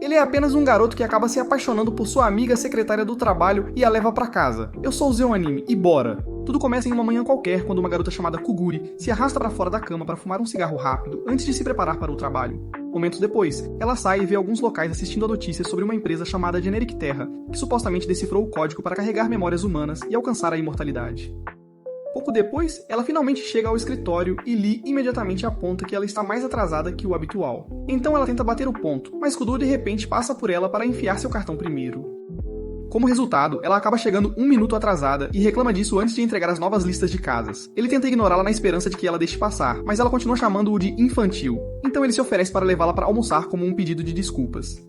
Ele é apenas um garoto que acaba se apaixonando por sua amiga secretária do trabalho e a leva pra casa. Eu sou o Zeo Anime, e bora! Tudo começa em uma manhã qualquer, quando uma garota chamada Kuguri se arrasta para fora da cama para fumar um cigarro rápido antes de se preparar para o trabalho. Momentos depois, ela sai e vê alguns locais assistindo a notícias sobre uma empresa chamada Generic Terra, que supostamente decifrou o código para carregar memórias humanas e alcançar a imortalidade. Pouco depois, ela finalmente chega ao escritório e Lee imediatamente aponta que ela está mais atrasada que o habitual. Então ela tenta bater o ponto, mas Kudo de repente passa por ela para enfiar seu cartão primeiro. Como resultado, ela acaba chegando 1 minuto atrasada e reclama disso antes de entregar as novas listas de casas. Ele tenta ignorá-la na esperança de que ela deixe passar, mas ela continua chamando-o de infantil. Então ele se oferece para levá-la para almoçar como um pedido de desculpas.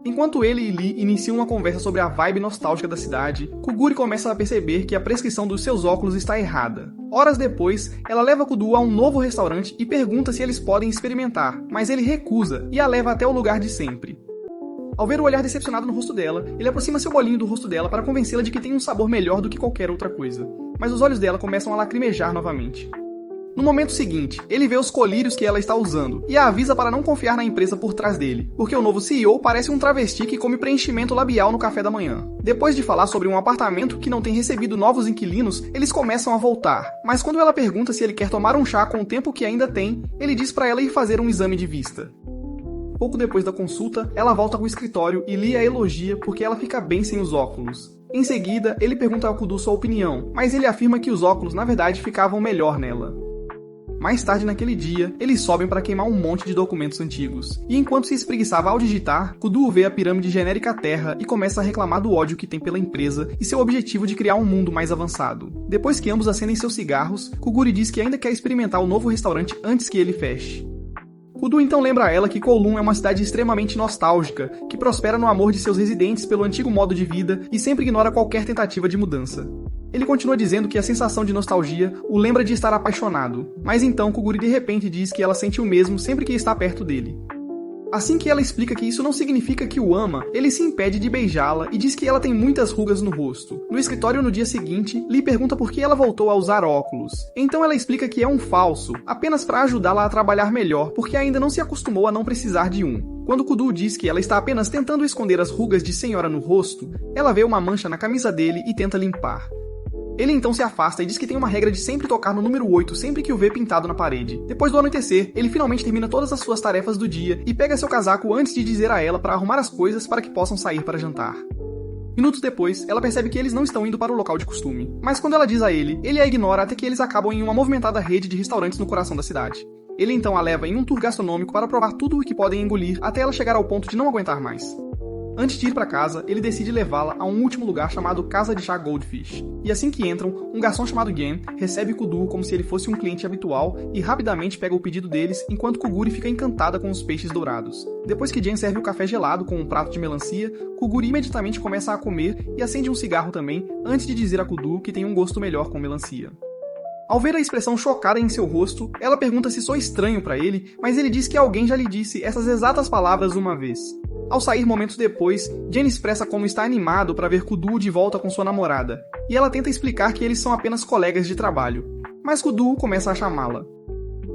Enquanto ele e Lee iniciam uma conversa sobre a vibe nostálgica da cidade, Kuguri começa a perceber que a prescrição dos seus óculos está errada. Horas depois, ela leva Kudo a um novo restaurante e pergunta se eles podem experimentar, mas ele recusa e a leva até o lugar de sempre. Ao ver o olhar decepcionado no rosto dela, ele aproxima seu bolinho do rosto dela para convencê-la de que tem um sabor melhor do que qualquer outra coisa. Mas os olhos dela começam a lacrimejar novamente. No momento seguinte, ele vê os colírios que ela está usando e a avisa para não confiar na empresa por trás dele, porque o novo CEO parece um travesti que come preenchimento labial no café da manhã. Depois de falar sobre um apartamento que não tem recebido novos inquilinos, eles começam a voltar. Mas quando ela pergunta se ele quer tomar um chá com o tempo que ainda tem, ele diz para ela ir fazer um exame de vista. Pouco depois da consulta, ela volta ao escritório e Lee a elogia porque ela fica bem sem os óculos. Em seguida, ele pergunta ao Kudo sua opinião, mas ele afirma que os óculos na verdade ficavam melhor nela. Mais tarde naquele dia, eles sobem para queimar um monte de documentos antigos. E enquanto se espreguiçava ao digitar, Kudo vê a pirâmide genérica Terra e começa a reclamar do ódio que tem pela empresa e seu objetivo de criar um mundo mais avançado. Depois que ambos acendem seus cigarros, Kuguri diz que ainda quer experimentar o novo restaurante antes que ele feche. Kudo então lembra a ela que Kowloon é uma cidade extremamente nostálgica, que prospera no amor de seus residentes pelo antigo modo de vida e sempre ignora qualquer tentativa de mudança. Ele continua dizendo que a sensação de nostalgia o lembra de estar apaixonado, mas então Kuguri de repente diz que ela sente o mesmo sempre que está perto dele. Assim que ela explica que isso não significa que o ama, ele se impede de beijá-la e diz que ela tem muitas rugas no rosto. No escritório no dia seguinte, Lee pergunta por que ela voltou a usar óculos. Então ela explica que é um falso, apenas para ajudá-la a trabalhar melhor, porque ainda não se acostumou a não precisar de um. Quando Kudo diz que ela está apenas tentando esconder as rugas de senhora no rosto, ela vê uma mancha na camisa dele e tenta limpar. Ele então se afasta e diz que tem uma regra de sempre tocar no número 8 sempre que o vê pintado na parede. Depois do anoitecer, ele finalmente termina todas as suas tarefas do dia e pega seu casaco antes de dizer a ela para arrumar as coisas para que possam sair para jantar. Minutos depois, ela percebe que eles não estão indo para o local de costume. Mas quando ela diz a ele a ignora até que eles acabam em uma movimentada rede de restaurantes no coração da cidade. Ele então a leva em um tour gastronômico para provar tudo o que podem engolir até ela chegar ao ponto de não aguentar mais. Antes de ir para casa, ele decide levá-la a um último lugar chamado Casa de Chá Goldfish. E assim que entram, um garçom chamado Gen recebe Kudo como se ele fosse um cliente habitual e rapidamente pega o pedido deles, enquanto Kuguri fica encantada com os peixes dourados. Depois que Gen serve o café gelado com um prato de melancia, Kuguri imediatamente começa a comer e acende um cigarro também, antes de dizer a Kudo que tem um gosto melhor com melancia. Ao ver a expressão chocada em seu rosto, ela pergunta se sou estranho para ele, mas ele diz que alguém já lhe disse essas exatas palavras uma vez. Ao sair momentos depois, Jen expressa como está animado para ver Kudo de volta com sua namorada, e ela tenta explicar que eles são apenas colegas de trabalho. Mas Kudo começa a chamá-la.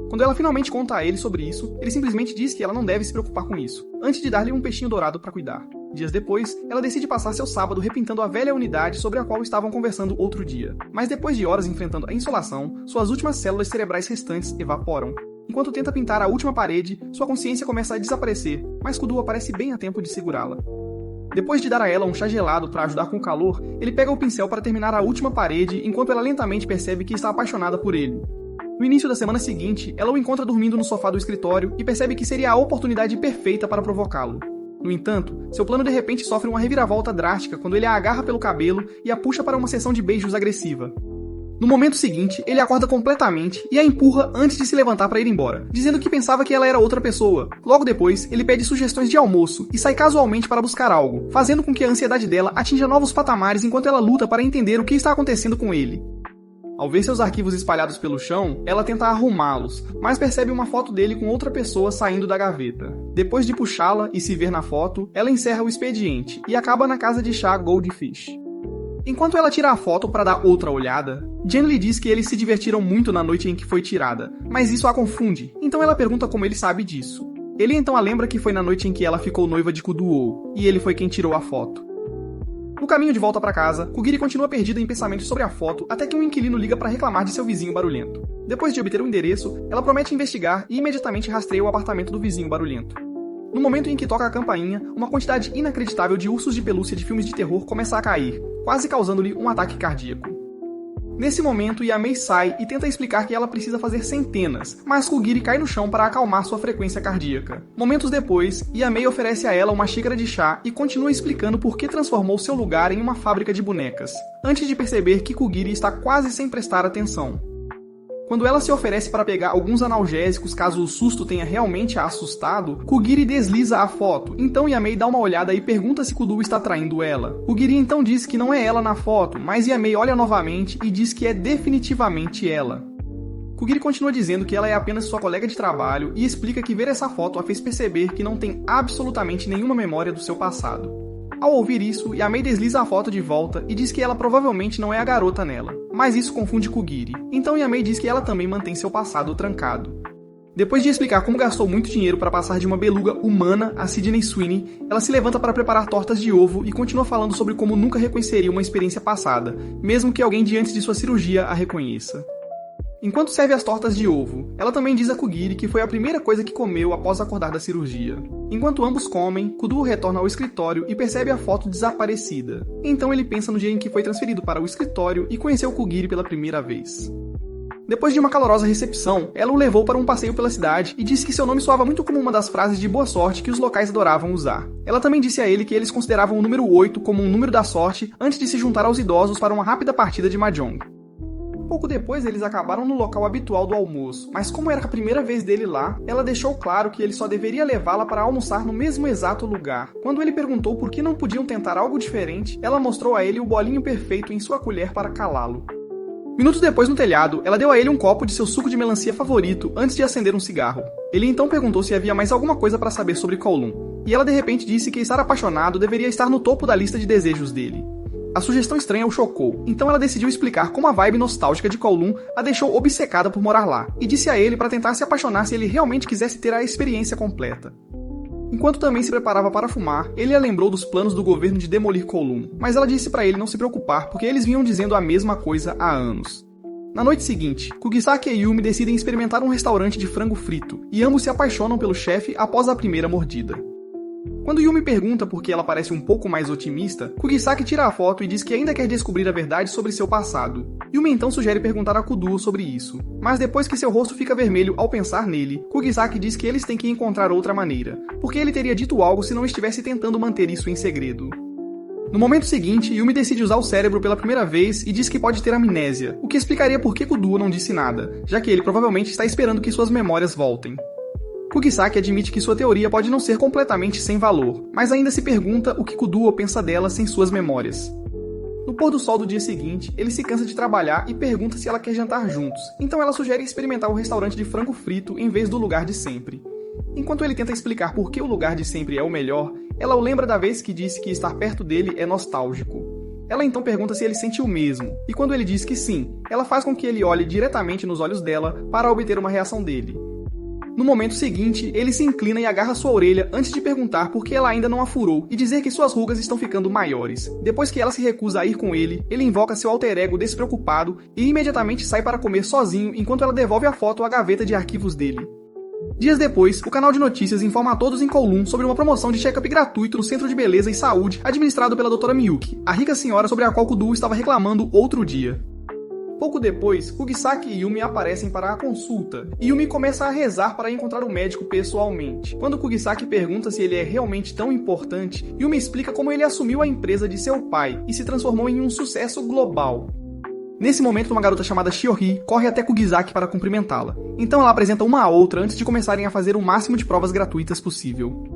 Quando ela finalmente conta a ele sobre isso, ele simplesmente diz que ela não deve se preocupar com isso, antes de dar-lhe um peixinho dourado para cuidar. Dias depois, ela decide passar seu sábado repintando a velha unidade sobre a qual estavam conversando outro dia. Mas depois de horas enfrentando a insolação, suas últimas células cerebrais restantes evaporam. Enquanto tenta pintar a última parede, sua consciência começa a desaparecer, mas Kudo aparece bem a tempo de segurá-la. Depois de dar a ela um chá gelado para ajudar com o calor, ele pega o pincel para terminar a última parede, enquanto ela lentamente percebe que está apaixonada por ele. No início da semana seguinte, ela o encontra dormindo no sofá do escritório e percebe que seria a oportunidade perfeita para provocá-lo. No entanto, seu plano de repente sofre uma reviravolta drástica quando ele a agarra pelo cabelo e a puxa para uma sessão de beijos agressiva. No momento seguinte, ele acorda completamente e a empurra antes de se levantar para ir embora, dizendo que pensava que ela era outra pessoa. Logo depois, ele pede sugestões de almoço e sai casualmente para buscar algo, fazendo com que a ansiedade dela atinja novos patamares enquanto ela luta para entender o que está acontecendo com ele. Ao ver seus arquivos espalhados pelo chão, ela tenta arrumá-los, mas percebe uma foto dele com outra pessoa saindo da gaveta. Depois de puxá-la e se ver na foto, ela encerra o expediente e acaba na casa de chá Goldfish. Enquanto ela tira a foto para dar outra olhada, Jen lhe diz que eles se divertiram muito na noite em que foi tirada, mas isso a confunde, então ela pergunta como ele sabe disso. Ele então a lembra que foi na noite em que ela ficou noiva de Kuduou, e ele foi quem tirou a foto. No caminho de volta para casa, Kugiri continua perdida em pensamentos sobre a foto até que um inquilino liga para reclamar de seu vizinho barulhento. Depois de obter o endereço, ela promete investigar e imediatamente rastreia o apartamento do vizinho barulhento. No momento em que toca a campainha, uma quantidade inacreditável de ursos de pelúcia de filmes de terror começa a cair, quase causando-lhe um ataque cardíaco. Nesse momento, Yamei sai e tenta explicar que ela precisa fazer centenas, mas Kugiri cai no chão para acalmar sua frequência cardíaca. Momentos depois, Yamei oferece a ela uma xícara de chá e continua explicando por que transformou seu lugar em uma fábrica de bonecas, antes de perceber que Kugiri está quase sem prestar atenção. Quando ela se oferece para pegar alguns analgésicos caso o susto tenha realmente a assustado, Kugiri desliza a foto, então Yamei dá uma olhada e pergunta se Kudu está traindo ela. Kugiri então diz que não é ela na foto, mas Yamei olha novamente e diz que é definitivamente ela. Kugiri continua dizendo que ela é apenas sua colega de trabalho e explica que ver essa foto a fez perceber que não tem absolutamente nenhuma memória do seu passado. Ao ouvir isso, Yamei desliza a foto de volta e diz que ela provavelmente não é a garota nela, mas isso confunde Kugiri. Então Yamei diz que ela também mantém seu passado trancado. Depois de explicar como gastou muito dinheiro para passar de uma beluga humana a Sydney Sweeney, ela se levanta para preparar tortas de ovo e continua falando sobre como nunca reconheceria uma experiência passada, mesmo que alguém de antes de sua cirurgia a reconheça. Enquanto serve as tortas de ovo, ela também diz a Kugiri que foi a primeira coisa que comeu após acordar da cirurgia. Enquanto ambos comem, Kudu retorna ao escritório e percebe a foto desaparecida. Então ele pensa no dia em que foi transferido para o escritório e conheceu Kugiri pela primeira vez. Depois de uma calorosa recepção, ela o levou para um passeio pela cidade e disse que seu nome soava muito como uma das frases de boa sorte que os locais adoravam usar. Ela também disse a ele que eles consideravam o número 8 como um número da sorte antes de se juntar aos idosos para uma rápida partida de mahjong. Pouco depois, eles acabaram no local habitual do almoço, mas como era a primeira vez dele lá, ela deixou claro que ele só deveria levá-la para almoçar no mesmo exato lugar. Quando ele perguntou por que não podiam tentar algo diferente, ela mostrou a ele o bolinho perfeito em sua colher para calá-lo. Minutos depois, no telhado, ela deu a ele um copo de seu suco de melancia favorito antes de acender um cigarro. Ele então perguntou se havia mais alguma coisa para saber sobre Kowloon, e ela de repente disse que estar apaixonado deveria estar no topo da lista de desejos dele. A sugestão estranha o chocou, então ela decidiu explicar como a vibe nostálgica de Kowloon a deixou obcecada por morar lá, e disse a ele para tentar se apaixonar se ele realmente quisesse ter a experiência completa. Enquanto também se preparava para fumar, ele a lembrou dos planos do governo de demolir Kowloon, mas ela disse para ele não se preocupar porque eles vinham dizendo a mesma coisa há anos. Na noite seguinte, Kugisaki e Yumi decidem experimentar um restaurante de frango frito, e ambos se apaixonam pelo chefe após a primeira mordida. Quando Yumi pergunta por que ela parece um pouco mais otimista, Kugisaki tira a foto e diz que ainda quer descobrir a verdade sobre seu passado. Yumi então sugere perguntar a Kudu sobre isso, mas depois que seu rosto fica vermelho ao pensar nele, Kugisaki diz que eles têm que encontrar outra maneira, porque ele teria dito algo se não estivesse tentando manter isso em segredo. No momento seguinte, Yumi decide usar o cérebro pela primeira vez e diz que pode ter amnésia, o que explicaria por que Kudu não disse nada, já que ele provavelmente está esperando que suas memórias voltem. Kugisaki admite que sua teoria pode não ser completamente sem valor, mas ainda se pergunta o que Kuduo pensa dela sem suas memórias. No pôr do sol do dia seguinte, ele se cansa de trabalhar e pergunta se ela quer jantar juntos, então ela sugere experimentar o restaurante de frango frito em vez do lugar de sempre. Enquanto ele tenta explicar por que o lugar de sempre é o melhor, ela o lembra da vez que disse que estar perto dele é nostálgico. Ela então pergunta se ele sente o mesmo, e quando ele diz que sim, ela faz com que ele olhe diretamente nos olhos dela para obter uma reação dele. No momento seguinte, ele se inclina e agarra sua orelha antes de perguntar por que ela ainda não a furou e dizer que suas rugas estão ficando maiores. Depois que ela se recusa a ir com ele, ele invoca seu alter ego despreocupado e imediatamente sai para comer sozinho enquanto ela devolve a foto à gaveta de arquivos dele. Dias depois, o canal de notícias informa a todos em Kowloon sobre uma promoção de check-up gratuito no Centro de Beleza e Saúde administrado pela Dra. Miyuki, a rica senhora sobre a qual Kudu estava reclamando outro dia. Pouco depois, Kugisaki e Yumi aparecem para a consulta, e Yumi começa a rezar para encontrar o médico pessoalmente. Quando Kugisaki pergunta se ele é realmente tão importante, Yumi explica como ele assumiu a empresa de seu pai e se transformou em um sucesso global. Nesse momento, uma garota chamada Shiori corre até Kugisaki para cumprimentá-la. Então ela apresenta uma a outra antes de começarem a fazer o máximo de provas gratuitas possível.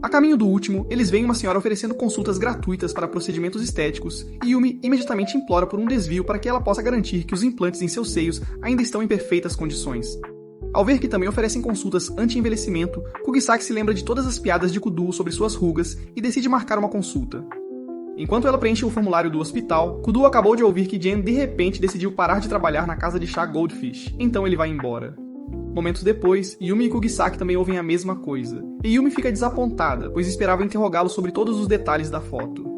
A caminho do último, eles veem uma senhora oferecendo consultas gratuitas para procedimentos estéticos e Yumi imediatamente implora por um desvio para que ela possa garantir que os implantes em seus seios ainda estão em perfeitas condições. Ao ver que também oferecem consultas anti-envelhecimento, Kugisaki se lembra de todas as piadas de Kudu sobre suas rugas e decide marcar uma consulta. Enquanto ela preenche o formulário do hospital, Kudu acabou de ouvir que Jen de repente decidiu parar de trabalhar na casa de chá Goldfish, então ele vai embora. Momentos depois, Yumi e Kugisaki também ouvem a mesma coisa. E Yumi fica desapontada, pois esperava interrogá-lo sobre todos os detalhes da foto.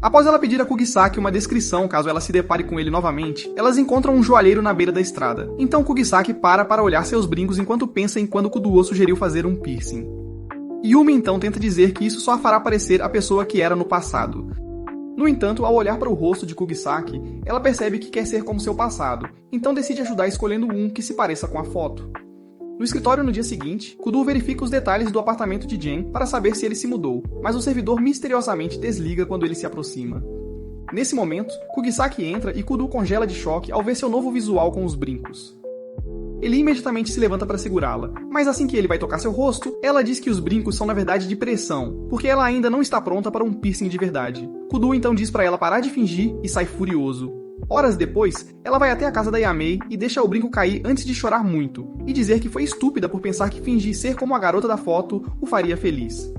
Após ela pedir a Kugisaki uma descrição caso ela se depare com ele novamente, elas encontram um joalheiro na beira da estrada. Então Kugisaki para olhar seus brincos enquanto pensa em quando Kuduo sugeriu fazer um piercing. Yumi então tenta dizer que isso só a fará parecer a pessoa que era no passado. No entanto, ao olhar para o rosto de Kugisaki, ela percebe que quer ser como seu passado, então decide ajudar escolhendo um que se pareça com a foto. No escritório no dia seguinte, Kuduo verifica os detalhes do apartamento de Jen para saber se ele se mudou, mas o servidor misteriosamente desliga quando ele se aproxima. Nesse momento, Kugisaki entra e Kuduo congela de choque ao ver seu novo visual com os brincos. Ele imediatamente se levanta para segurá-la, mas assim que ele vai tocar seu rosto, ela diz que os brincos são na verdade de pressão, porque ela ainda não está pronta para um piercing de verdade. Kuduo então diz para ela parar de fingir e sai furioso. Horas depois, ela vai até a casa da Yamei e deixa o brinco cair antes de chorar muito, e dizer que foi estúpida por pensar que fingir ser como a garota da foto o faria feliz.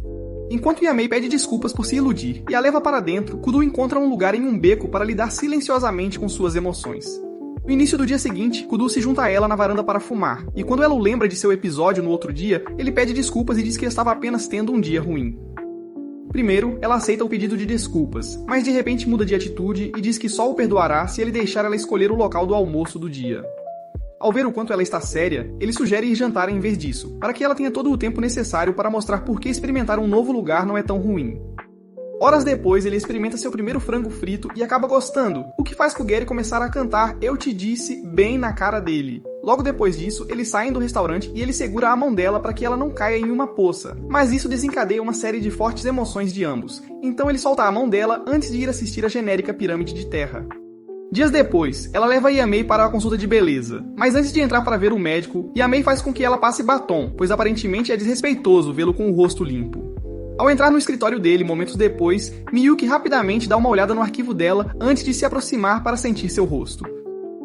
Enquanto Yamei pede desculpas por se iludir e a leva para dentro, Kuduo encontra um lugar em um beco para lidar silenciosamente com suas emoções. No início do dia seguinte, Kuduo se junta a ela na varanda para fumar, e quando ela o lembra de seu episódio no outro dia, ele pede desculpas e diz que estava apenas tendo um dia ruim. Primeiro, ela aceita o pedido de desculpas, mas de repente muda de atitude e diz que só o perdoará se ele deixar ela escolher o local do almoço do dia. Ao ver o quanto ela está séria, ele sugere ir jantar em vez disso, para que ela tenha todo o tempo necessário para mostrar por que experimentar um novo lugar não é tão ruim. Horas depois, ele experimenta seu primeiro frango frito e acaba gostando, o que faz Kugeri começar a cantar Eu Te Disse bem na cara dele. Logo depois disso, eles saem do restaurante e ele segura a mão dela para que ela não caia em uma poça, mas isso desencadeia uma série de fortes emoções de ambos, então ele solta a mão dela antes de ir assistir a genérica Pirâmide de Terra. Dias depois, ela leva a Yamei para a consulta de beleza, mas antes de entrar para ver o médico, Yamei faz com que ela passe batom, pois aparentemente é desrespeitoso vê-lo com o rosto limpo. Ao entrar no escritório dele momentos depois, Miyuki rapidamente dá uma olhada no arquivo dela antes de se aproximar para sentir seu rosto.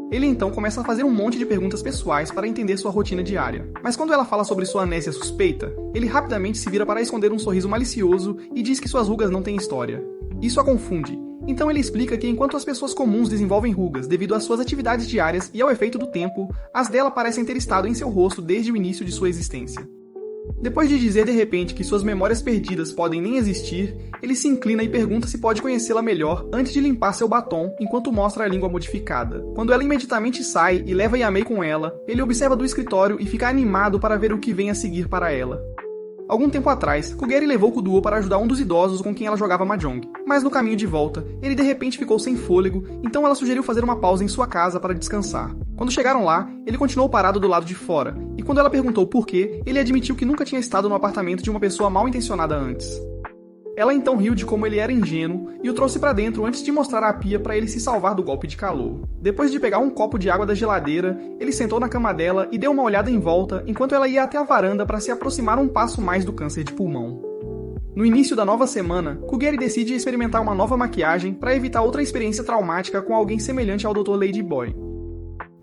Ele então começa a fazer um monte de perguntas pessoais para entender sua rotina diária, mas quando ela fala sobre sua amnésia suspeita, ele rapidamente se vira para esconder um sorriso malicioso e diz que suas rugas não têm história. Isso a confunde, então ele explica que enquanto as pessoas comuns desenvolvem rugas devido às suas atividades diárias e ao efeito do tempo, as dela parecem ter estado em seu rosto desde o início de sua existência. Depois de dizer de repente que suas memórias perdidas podem nem existir, ele se inclina e pergunta se pode conhecê-la melhor antes de limpar seu batom enquanto mostra a língua modificada. Quando ela imediatamente sai e leva Yamei com ela, ele observa do escritório e fica animado para ver o que vem a seguir para ela. Algum tempo atrás, Kugeri levou Kuduo para ajudar um dos idosos com quem ela jogava mahjong, mas no caminho de volta, ele de repente ficou sem fôlego, então ela sugeriu fazer uma pausa em sua casa para descansar. Quando chegaram lá, ele continuou parado do lado de fora, e quando ela perguntou por quê, ele admitiu que nunca tinha estado no apartamento de uma pessoa mal intencionada antes. Ela então riu de como ele era ingênuo e o trouxe para dentro antes de mostrar a pia para ele se salvar do golpe de calor. Depois de pegar um copo de água da geladeira, ele sentou na cama dela e deu uma olhada em volta enquanto ela ia até a varanda para se aproximar um passo mais do câncer de pulmão. No início da nova semana, Kugeri decide experimentar uma nova maquiagem para evitar outra experiência traumática com alguém semelhante ao Dr. Ladyboy.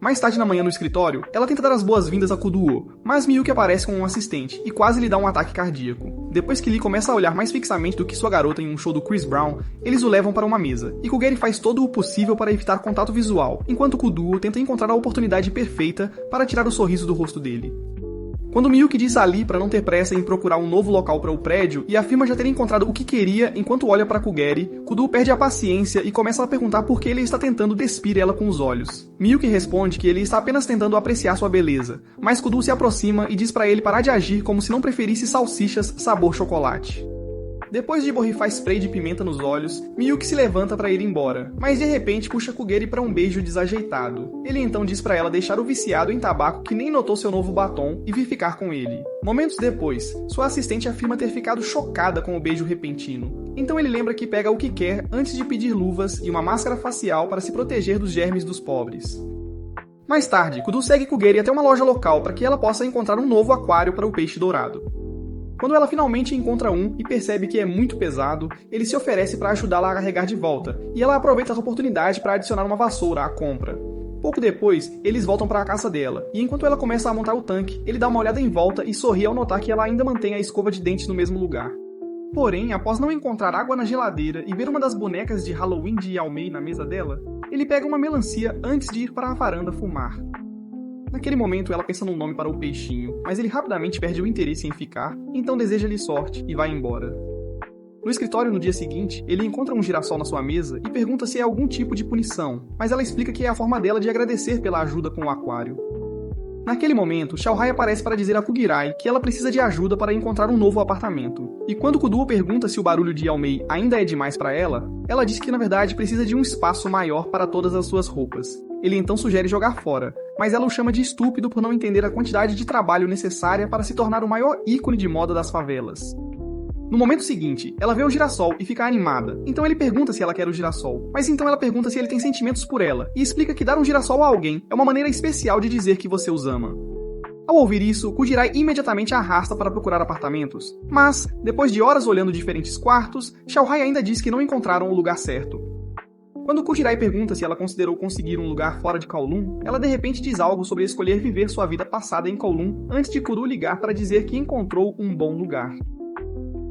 Mais tarde na manhã no escritório, ela tenta dar as boas-vindas a Kuduo, mas Miyuki aparece com um assistente e quase lhe dá um ataque cardíaco. Depois que Lee começa a olhar mais fixamente do que sua garota em um show do Chris Brown, eles o levam para uma mesa, e Kugeri faz todo o possível para evitar contato visual, enquanto Kuduo tenta encontrar a oportunidade perfeita para tirar o sorriso do rosto dele. Quando Miyuki diz a Lee para não ter pressa em procurar um novo local para o prédio e afirma já ter encontrado o que queria enquanto olha para Kugeri, Kuduo perde a paciência e começa a perguntar por que ele está tentando despir ela com os olhos. Miyuki responde que ele está apenas tentando apreciar sua beleza, mas Kuduo se aproxima e diz para ele parar de agir como se não preferisse salsichas sabor chocolate. Depois de borrifar spray de pimenta nos olhos, Miyuki se levanta para ir embora, mas de repente puxa Kugeri para um beijo desajeitado. Ele então diz para ela deixar o viciado em tabaco que nem notou seu novo batom e vir ficar com ele. Momentos depois, sua assistente afirma ter ficado chocada com o beijo repentino. Então ele lembra que pega o que quer antes de pedir luvas e uma máscara facial para se proteger dos germes dos pobres. Mais tarde, Kuduo segue Kugeri até uma loja local para que ela possa encontrar um novo aquário para o peixe dourado. Quando ela finalmente encontra um e percebe que é muito pesado, ele se oferece para ajudá-la a carregar de volta, e ela aproveita a oportunidade para adicionar uma vassoura à compra. Pouco depois, eles voltam para a casa dela, e enquanto ela começa a montar o tanque, ele dá uma olhada em volta e sorri ao notar que ela ainda mantém a escova de dentes no mesmo lugar. Porém, após não encontrar água na geladeira e ver uma das bonecas de Halloween de Yamei na mesa dela, ele pega uma melancia antes de ir para a varanda fumar. Naquele momento, ela pensa num nome para o peixinho, mas ele rapidamente perde o interesse em ficar, então deseja-lhe sorte e vai embora. No escritório, no dia seguinte, ele encontra um girassol na sua mesa e pergunta se é algum tipo de punição, mas ela explica que é a forma dela de agradecer pela ajuda com o aquário. Naquele momento, Xiaohai aparece para dizer a Kugirai que ela precisa de ajuda para encontrar um novo apartamento. E quando Kuduo pergunta se o barulho de Yao Mei ainda é demais para ela diz que na verdade precisa de um espaço maior para todas as suas roupas. Ele então sugere jogar fora, mas ela o chama de estúpido por não entender a quantidade de trabalho necessária para se tornar o maior ícone de moda das favelas. No momento seguinte, ela vê o girassol e fica animada, então ele pergunta se ela quer o girassol, mas então ela pergunta se ele tem sentimentos por ela, e explica que dar um girassol a alguém é uma maneira especial de dizer que você os ama. Ao ouvir isso, Kujirai imediatamente a arrasta para procurar apartamentos, mas, depois de horas olhando diferentes quartos, Xiaohai ainda diz que não encontraram o lugar certo. Quando Kujirai pergunta se ela considerou conseguir um lugar fora de Kowloon, ela de repente diz algo sobre escolher viver sua vida passada em Kowloon antes de Kuru ligar para dizer que encontrou um bom lugar.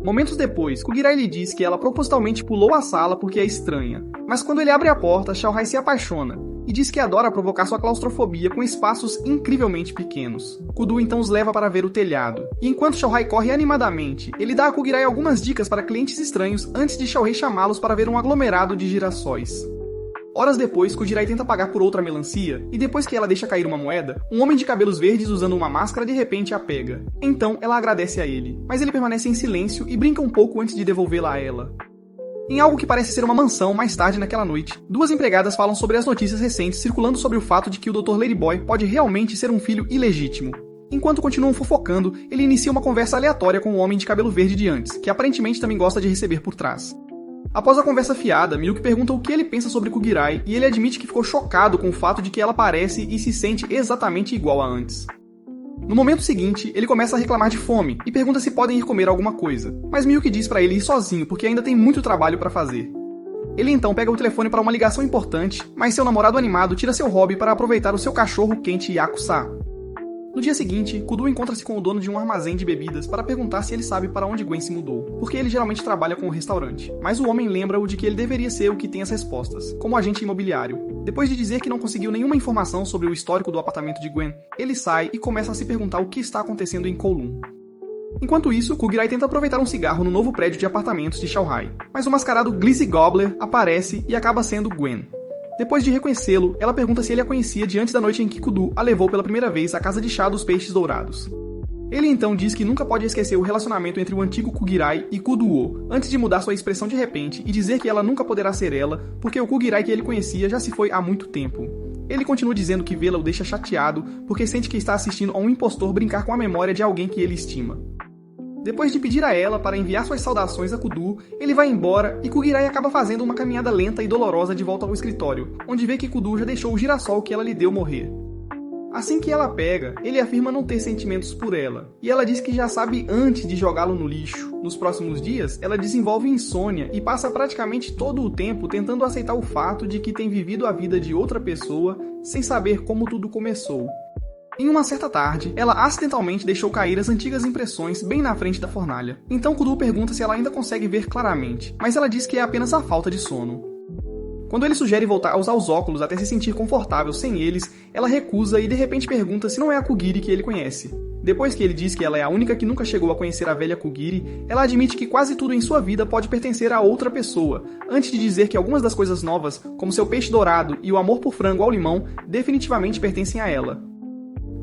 Momentos depois, Kugirai lhe diz que ela propositalmente pulou a sala porque é estranha, mas quando ele abre a porta, Xiaohai se apaixona e diz que adora provocar sua claustrofobia com espaços incrivelmente pequenos. Kudu então os leva para ver o telhado, e enquanto Xiaohai corre animadamente, ele dá a Kugirai algumas dicas para clientes estranhos antes de Xiaohei chamá-los para ver um aglomerado de girassóis. Horas depois, Kujirai tenta pagar por outra melancia, e depois que ela deixa cair uma moeda, um homem de cabelos verdes usando uma máscara de repente a pega. Então, ela agradece a ele, mas ele permanece em silêncio e brinca um pouco antes de devolvê-la a ela. Em algo que parece ser uma mansão mais tarde naquela noite, duas empregadas falam sobre as notícias recentes circulando sobre o fato de que o Dr. Ladyboy pode realmente ser um filho ilegítimo. Enquanto continuam fofocando, ele inicia uma conversa aleatória com o homem de cabelo verde de antes, que aparentemente também gosta de receber por trás. Após a conversa fiada, Miyuki pergunta o que ele pensa sobre Kugirai e ele admite que ficou chocado com o fato de que ela parece e se sente exatamente igual a antes. No momento seguinte, ele começa a reclamar de fome e pergunta se podem ir comer alguma coisa, mas Miyuki diz para ele ir sozinho porque ainda tem muito trabalho para fazer. Ele então pega o telefone para uma ligação importante, mas seu namorado animado tira seu hobby para aproveitar o seu cachorro quente Yakuza. No dia seguinte, Kudu encontra-se com o dono de um armazém de bebidas para perguntar se ele sabe para onde Gwen se mudou, porque ele geralmente trabalha com o restaurante. Mas o homem lembra-o de que ele deveria ser o que tem as respostas, como agente imobiliário. Depois de dizer que não conseguiu nenhuma informação sobre o histórico do apartamento de Gwen, ele sai e começa a se perguntar o que está acontecendo em Kowloon. Enquanto isso, Kugirai tenta aproveitar um cigarro no novo prédio de apartamentos de Xiaohai, mas o mascarado Glizzy Gobbler aparece e acaba sendo Gwen. Depois de reconhecê-lo, ela pergunta se ele a conhecia de antes da noite em que Kudu a levou pela primeira vez à casa de chá dos peixes dourados. Ele então diz que nunca pode esquecer o relacionamento entre o antigo Kugirai e Kuduo, antes de mudar sua expressão de repente e dizer que ela nunca poderá ser ela, porque o Kugirai que ele conhecia já se foi há muito tempo. Ele continua dizendo que vê-la o deixa chateado, porque sente que está assistindo a um impostor brincar com a memória de alguém que ele estima. Depois de pedir a ela para enviar suas saudações a Kudu, ele vai embora e Kugirai acaba fazendo uma caminhada lenta e dolorosa de volta ao escritório, onde vê que Kudu já deixou o girassol que ela lhe deu morrer. Assim que ela pega, ele afirma não ter sentimentos por ela, e ela diz que já sabe antes de jogá-lo no lixo. Nos próximos dias, ela desenvolve insônia e passa praticamente todo o tempo tentando aceitar o fato de que tem vivido a vida de outra pessoa sem saber como tudo começou. Em uma certa tarde, ela acidentalmente deixou cair as antigas impressões bem na frente da fornalha. Então Kudu pergunta se ela ainda consegue ver claramente, mas ela diz que é apenas a falta de sono. Quando ele sugere voltar a usar os óculos até se sentir confortável sem eles, ela recusa e de repente pergunta se não é a Kugiri que ele conhece. Depois que ele diz que ela é a única que nunca chegou a conhecer a velha Kugiri, ela admite que quase tudo em sua vida pode pertencer a outra pessoa, antes de dizer que algumas das coisas novas, como seu peixe dourado e o amor por frango ao limão, definitivamente pertencem a ela.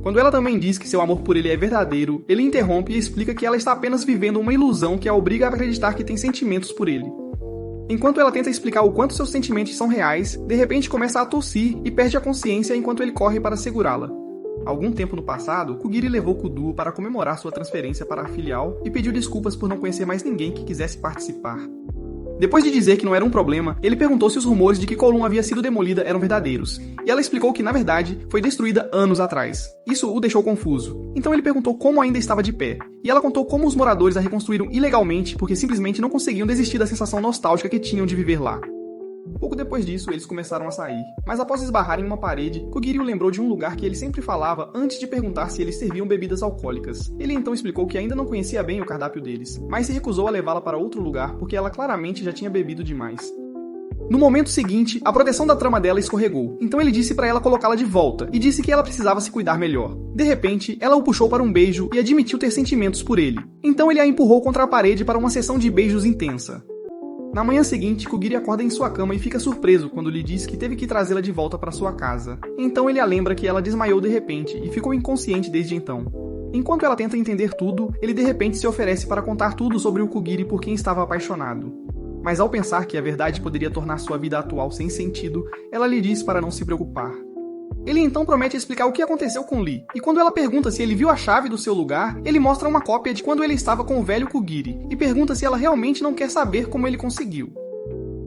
Quando ela também diz que seu amor por ele é verdadeiro, ele interrompe e explica que ela está apenas vivendo uma ilusão que a obriga a acreditar que tem sentimentos por ele. Enquanto ela tenta explicar o quanto seus sentimentos são reais, de repente começa a tossir e perde a consciência enquanto ele corre para segurá-la. Algum tempo no passado, Kugiri levou Kudu para comemorar sua transferência para a filial e pediu desculpas por não conhecer mais ninguém que quisesse participar. Depois de dizer que não era um problema, ele perguntou se os rumores de que Kowloon havia sido demolida eram verdadeiros, e ela explicou que, na verdade, foi destruída anos atrás. Isso o deixou confuso. Então ele perguntou como ainda estava de pé, e ela contou como os moradores a reconstruíram ilegalmente porque simplesmente não conseguiam desistir da sensação nostálgica que tinham de viver lá. Pouco depois disso, eles começaram a sair, mas após esbarrarem em uma parede, Kugiri o lembrou de um lugar que ele sempre falava antes de perguntar se eles serviam bebidas alcoólicas. Ele então explicou que ainda não conhecia bem o cardápio deles, mas se recusou a levá-la para outro lugar porque ela claramente já tinha bebido demais. No momento seguinte, a proteção da trama dela escorregou, então ele disse pra ela colocá-la de volta e disse que ela precisava se cuidar melhor. De repente, ela o puxou para um beijo e admitiu ter sentimentos por ele. Então ele a empurrou contra a parede para uma sessão de beijos intensa. Na manhã seguinte, Kugiri acorda em sua cama e fica surpreso quando lhe diz que teve que trazê-la de volta para sua casa. Então ele a lembra que ela desmaiou de repente e ficou inconsciente desde então. Enquanto ela tenta entender tudo, ele de repente se oferece para contar tudo sobre o Kugiri por quem estava apaixonado. Mas ao pensar que a verdade poderia tornar sua vida atual sem sentido, ela lhe diz para não se preocupar. Ele então promete explicar o que aconteceu com Lee, e quando ela pergunta se ele viu a chave do seu lugar, ele mostra uma cópia de quando ele estava com o velho Kugiri, e pergunta se ela realmente não quer saber como ele conseguiu.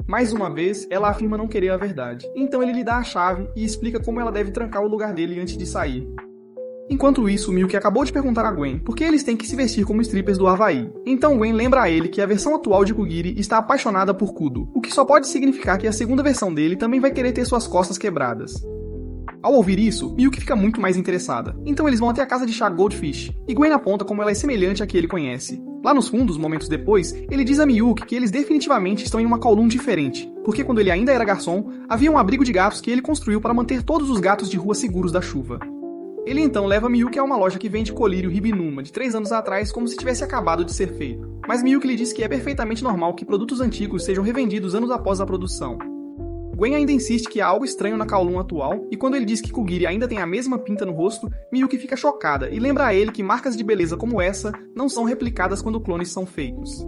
Mais uma vez, ela afirma não querer a verdade, então ele lhe dá a chave e explica como ela deve trancar o lugar dele antes de sair. Enquanto isso, Milk acabou de perguntar a Gwen por que eles têm que se vestir como strippers do Havaí. Então Gwen lembra a ele que a versão atual de Kugiri está apaixonada por Kudo, o que só pode significar que a segunda versão dele também vai querer ter suas costas quebradas. Ao ouvir isso, Milk fica muito mais interessada, então eles vão até a casa de Shag Goldfish, e Gwen aponta como ela é semelhante à que ele conhece. Lá nos fundos, momentos depois, ele diz a Miyuki que eles definitivamente estão em uma Kowloon diferente, porque quando ele ainda era garçom, havia um abrigo de gatos que ele construiu para manter todos os gatos de rua seguros da chuva. Ele então leva Miyuki a uma loja que vende colírio Hibinuma de 3 anos atrás como se tivesse acabado de ser feito, mas Miyuki lhe diz que é perfeitamente normal que produtos antigos sejam revendidos anos após a produção. Gwen ainda insiste que há algo estranho na Kowloon atual, e quando ele diz que Kugiri ainda tem a mesma pinta no rosto, Miyuki fica chocada e lembra a ele que marcas de beleza como essa não são replicadas quando clones são feitos.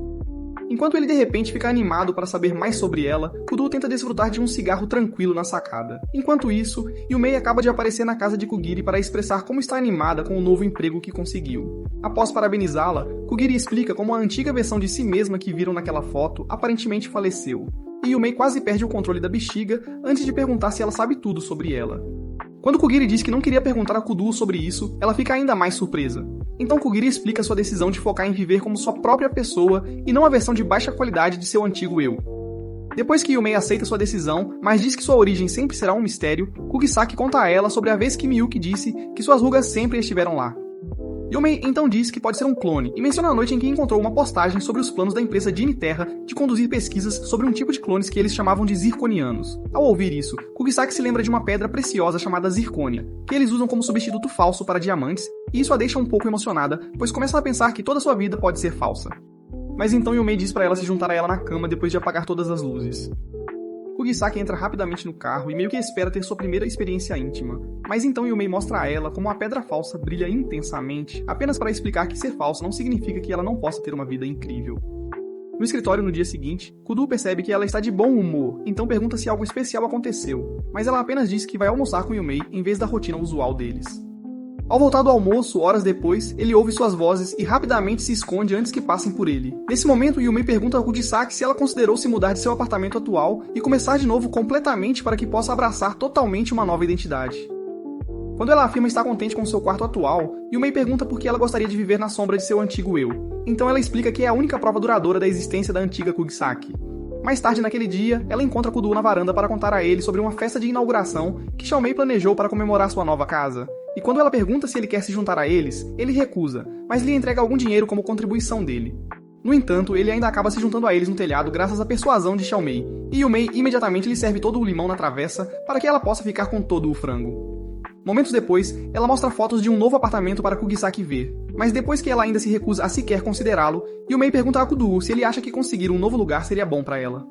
Enquanto ele de repente fica animado para saber mais sobre ela, Kudo tenta desfrutar de um cigarro tranquilo na sacada. Enquanto isso, Yumei acaba de aparecer na casa de Kugiri para expressar como está animada com o novo emprego que conseguiu. Após parabenizá-la, Kugiri explica como a antiga versão de si mesma que viram naquela foto aparentemente faleceu. E Yumei quase perde o controle da bexiga antes de perguntar se ela sabe tudo sobre ela. Quando Kugiri diz que não queria perguntar a Kudo sobre isso, ela fica ainda mais surpresa. Então Kugiri explica sua decisão de focar em viver como sua própria pessoa e não a versão de baixa qualidade de seu antigo eu. Depois que Yumei aceita sua decisão, mas diz que sua origem sempre será um mistério, Kugisaki conta a ela sobre a vez que Miyuki disse que suas rugas sempre estiveram lá. Yumei então diz que pode ser um clone, e menciona a noite em que encontrou uma postagem sobre os planos da empresa Dini Terra de conduzir pesquisas sobre um tipo de clones que eles chamavam de zirconianos. Ao ouvir isso, Kugisaki se lembra de uma pedra preciosa chamada zircônia, que eles usam como substituto falso para diamantes, e isso a deixa um pouco emocionada, pois começa a pensar que toda sua vida pode ser falsa. Mas então Yumei diz para ela se juntar a ela na cama depois de apagar todas as luzes. Kugisaki entra rapidamente no carro e meio que espera ter sua primeira experiência íntima. Mas então Yumei mostra a ela como a pedra falsa brilha intensamente, apenas para explicar que ser falsa não significa que ela não possa ter uma vida incrível. No escritório no dia seguinte, Kudo percebe que ela está de bom humor, então pergunta se algo especial aconteceu, mas ela apenas diz que vai almoçar com Yumei em vez da rotina usual deles. Ao voltar do almoço, horas depois, ele ouve suas vozes e rapidamente se esconde antes que passem por ele. Nesse momento, Yumei pergunta a Kugisaki se ela considerou se mudar de seu apartamento atual e começar de novo completamente para que possa abraçar totalmente uma nova identidade. Quando ela afirma estar contente com seu quarto atual, Yumei pergunta por que ela gostaria de viver na sombra de seu antigo eu. Então ela explica que é a única prova duradoura da existência da antiga Kugisaki. Mais tarde naquele dia, ela encontra Kudo na varanda para contar a ele sobre uma festa de inauguração que Xiaomei planejou para comemorar sua nova casa. E quando ela pergunta se ele quer se juntar a eles, ele recusa, mas lhe entrega algum dinheiro como contribuição dele. No entanto, ele ainda acaba se juntando a eles no telhado graças à persuasão de Xiaomei, e Yumei imediatamente lhe serve todo o limão na travessa para que ela possa ficar com todo o frango. Momentos depois, ela mostra fotos de um novo apartamento para Kugisaki ver, mas depois que ela ainda se recusa a sequer considerá-lo, Yumei pergunta a Kudo se ele acha que conseguir um novo lugar seria bom para ela.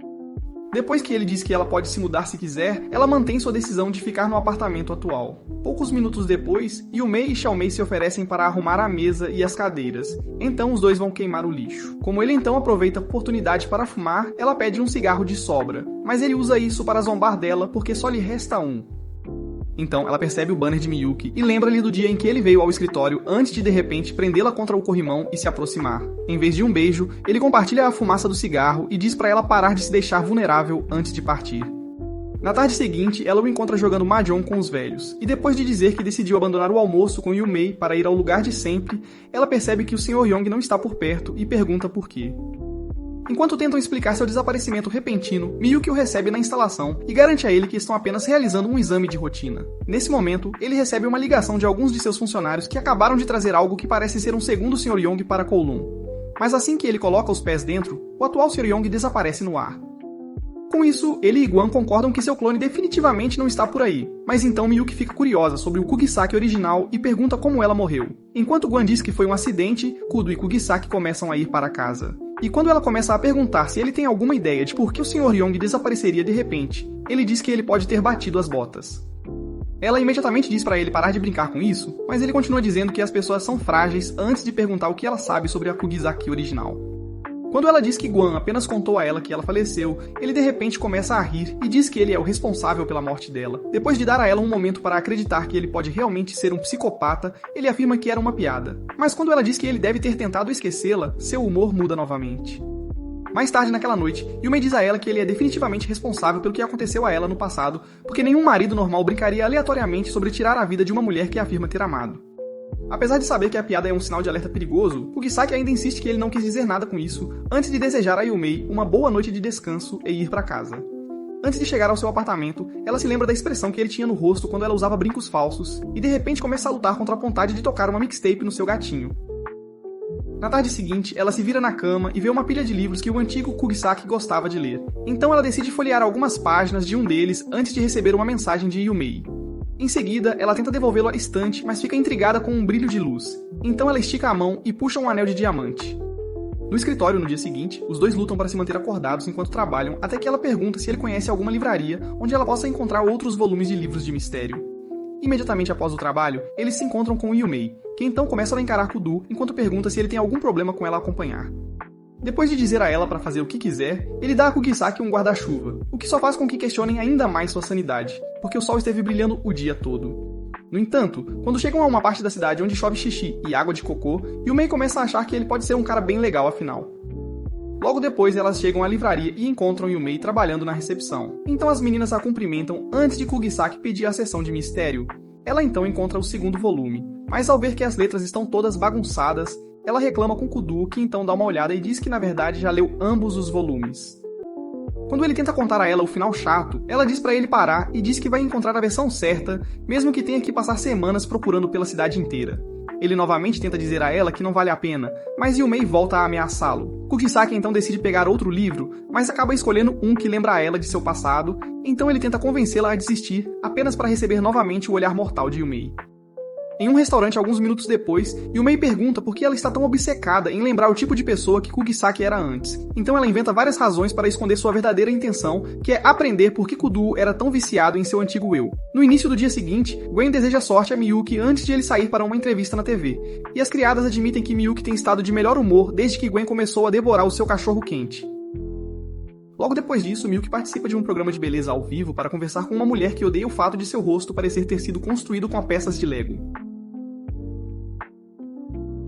Depois que ele diz que ela pode se mudar se quiser, ela mantém sua decisão de ficar no apartamento atual. Poucos minutos depois, Yumei e Xiaomei se oferecem para arrumar a mesa e as cadeiras. Então os dois vão queimar o lixo. Como ele então aproveita a oportunidade para fumar, ela pede um cigarro de sobra. Mas ele usa isso para zombar dela porque só lhe resta um. Então ela percebe o banner de Miyuki e lembra-lhe do dia em que ele veio ao escritório antes de repente prendê-la contra o corrimão e se aproximar. Em vez de um beijo, ele compartilha a fumaça do cigarro e diz para ela parar de se deixar vulnerável antes de partir. Na tarde seguinte, ela o encontra jogando mahjong com os velhos, e depois de dizer que decidiu abandonar o almoço com Yumei para ir ao lugar de sempre, ela percebe que o Sr. Yong não está por perto e pergunta por quê. Enquanto tentam explicar seu desaparecimento repentino, Miyuki o recebe na instalação e garante a ele que estão apenas realizando um exame de rotina. Nesse momento, ele recebe uma ligação de alguns de seus funcionários que acabaram de trazer algo que parece ser um segundo Sr. Yong para Kowloon. Mas assim que ele coloca os pés dentro, o atual Sr. Yong desaparece no ar. Com isso, ele e Guan concordam que seu clone definitivamente não está por aí. Mas então Miyuki fica curiosa sobre o Kugisaki original e pergunta como ela morreu. Enquanto Guan diz que foi um acidente, Kudo e Kugisaki começam a ir para casa. E quando ela começa a perguntar se ele tem alguma ideia de por que o Sr. Yong desapareceria de repente, ele diz que ele pode ter batido as botas. Ela imediatamente diz para ele parar de brincar com isso, mas ele continua dizendo que as pessoas são frágeis antes de perguntar o que ela sabe sobre a Kugisaki original. Quando ela diz que Guan apenas contou a ela que ela faleceu, ele de repente começa a rir e diz que ele é o responsável pela morte dela. Depois de dar a ela um momento para acreditar que ele pode realmente ser um psicopata, ele afirma que era uma piada. Mas quando ela diz que ele deve ter tentado esquecê-la, seu humor muda novamente. Mais tarde naquela noite, Yumei diz a ela que ele é definitivamente responsável pelo que aconteceu a ela no passado, porque nenhum marido normal brincaria aleatoriamente sobre tirar a vida de uma mulher que afirma ter amado. Apesar de saber que a piada é um sinal de alerta perigoso, Kugisaki ainda insiste que ele não quis dizer nada com isso, antes de desejar a Yumei uma boa noite de descanso e ir para casa. Antes de chegar ao seu apartamento, ela se lembra da expressão que ele tinha no rosto quando ela usava brincos falsos, e de repente começa a lutar contra a vontade de tocar uma mixtape no seu gatinho. Na tarde seguinte, ela se vira na cama e vê uma pilha de livros que o antigo Kugisaki gostava de ler. Então ela decide folhear algumas páginas de um deles antes de receber uma mensagem de Yumei. Em seguida, ela tenta devolvê-lo à estante, mas fica intrigada com um brilho de luz. Então ela estica a mão e puxa um anel de diamante. No escritório, no dia seguinte, os dois lutam para se manter acordados enquanto trabalham, até que ela pergunta se ele conhece alguma livraria onde ela possa encontrar outros volumes de livros de mistério. Imediatamente após o trabalho, eles se encontram com Yumei, que então começa a encarar Kudo enquanto pergunta se ele tem algum problema com ela acompanhar. Depois de dizer a ela para fazer o que quiser, ele dá a Kugisaki um guarda-chuva, o que só faz com que questionem ainda mais sua sanidade, porque o sol esteve brilhando o dia todo. No entanto, quando chegam a uma parte da cidade onde chove xixi e água de cocô, Yumei começa a achar que ele pode ser um cara bem legal afinal. Logo depois, elas chegam à livraria e encontram Yumei trabalhando na recepção. Então as meninas a cumprimentam antes de Kugisaki pedir a sessão de mistério. Ela então encontra o segundo volume, mas ao ver que as letras estão todas bagunçadas, ela reclama com Kudo, que então dá uma olhada e diz que na verdade já leu ambos os volumes. Quando ele tenta contar a ela o final chato, ela diz pra ele parar e diz que vai encontrar a versão certa, mesmo que tenha que passar semanas procurando pela cidade inteira. Ele novamente tenta dizer a ela que não vale a pena, mas Yumei volta a ameaçá-lo. Kugisaki então decide pegar outro livro, mas acaba escolhendo um que lembra a ela de seu passado, então ele tenta convencê-la a desistir, apenas para receber novamente o olhar mortal de Yumei. Em um restaurante alguns minutos depois, Yumei pergunta por que ela está tão obcecada em lembrar o tipo de pessoa que Kugisaki era antes. Então ela inventa várias razões para esconder sua verdadeira intenção, que é aprender por que Kudo era tão viciado em seu antigo eu. No início do dia seguinte, Gwen deseja sorte a Miyuki antes de ele sair para uma entrevista na TV, e as criadas admitem que Miyuki tem estado de melhor humor desde que Gwen começou a devorar o seu cachorro quente. Logo depois disso, Miyuki participa de um programa de beleza ao vivo para conversar com uma mulher que odeia o fato de seu rosto parecer ter sido construído com peças de Lego.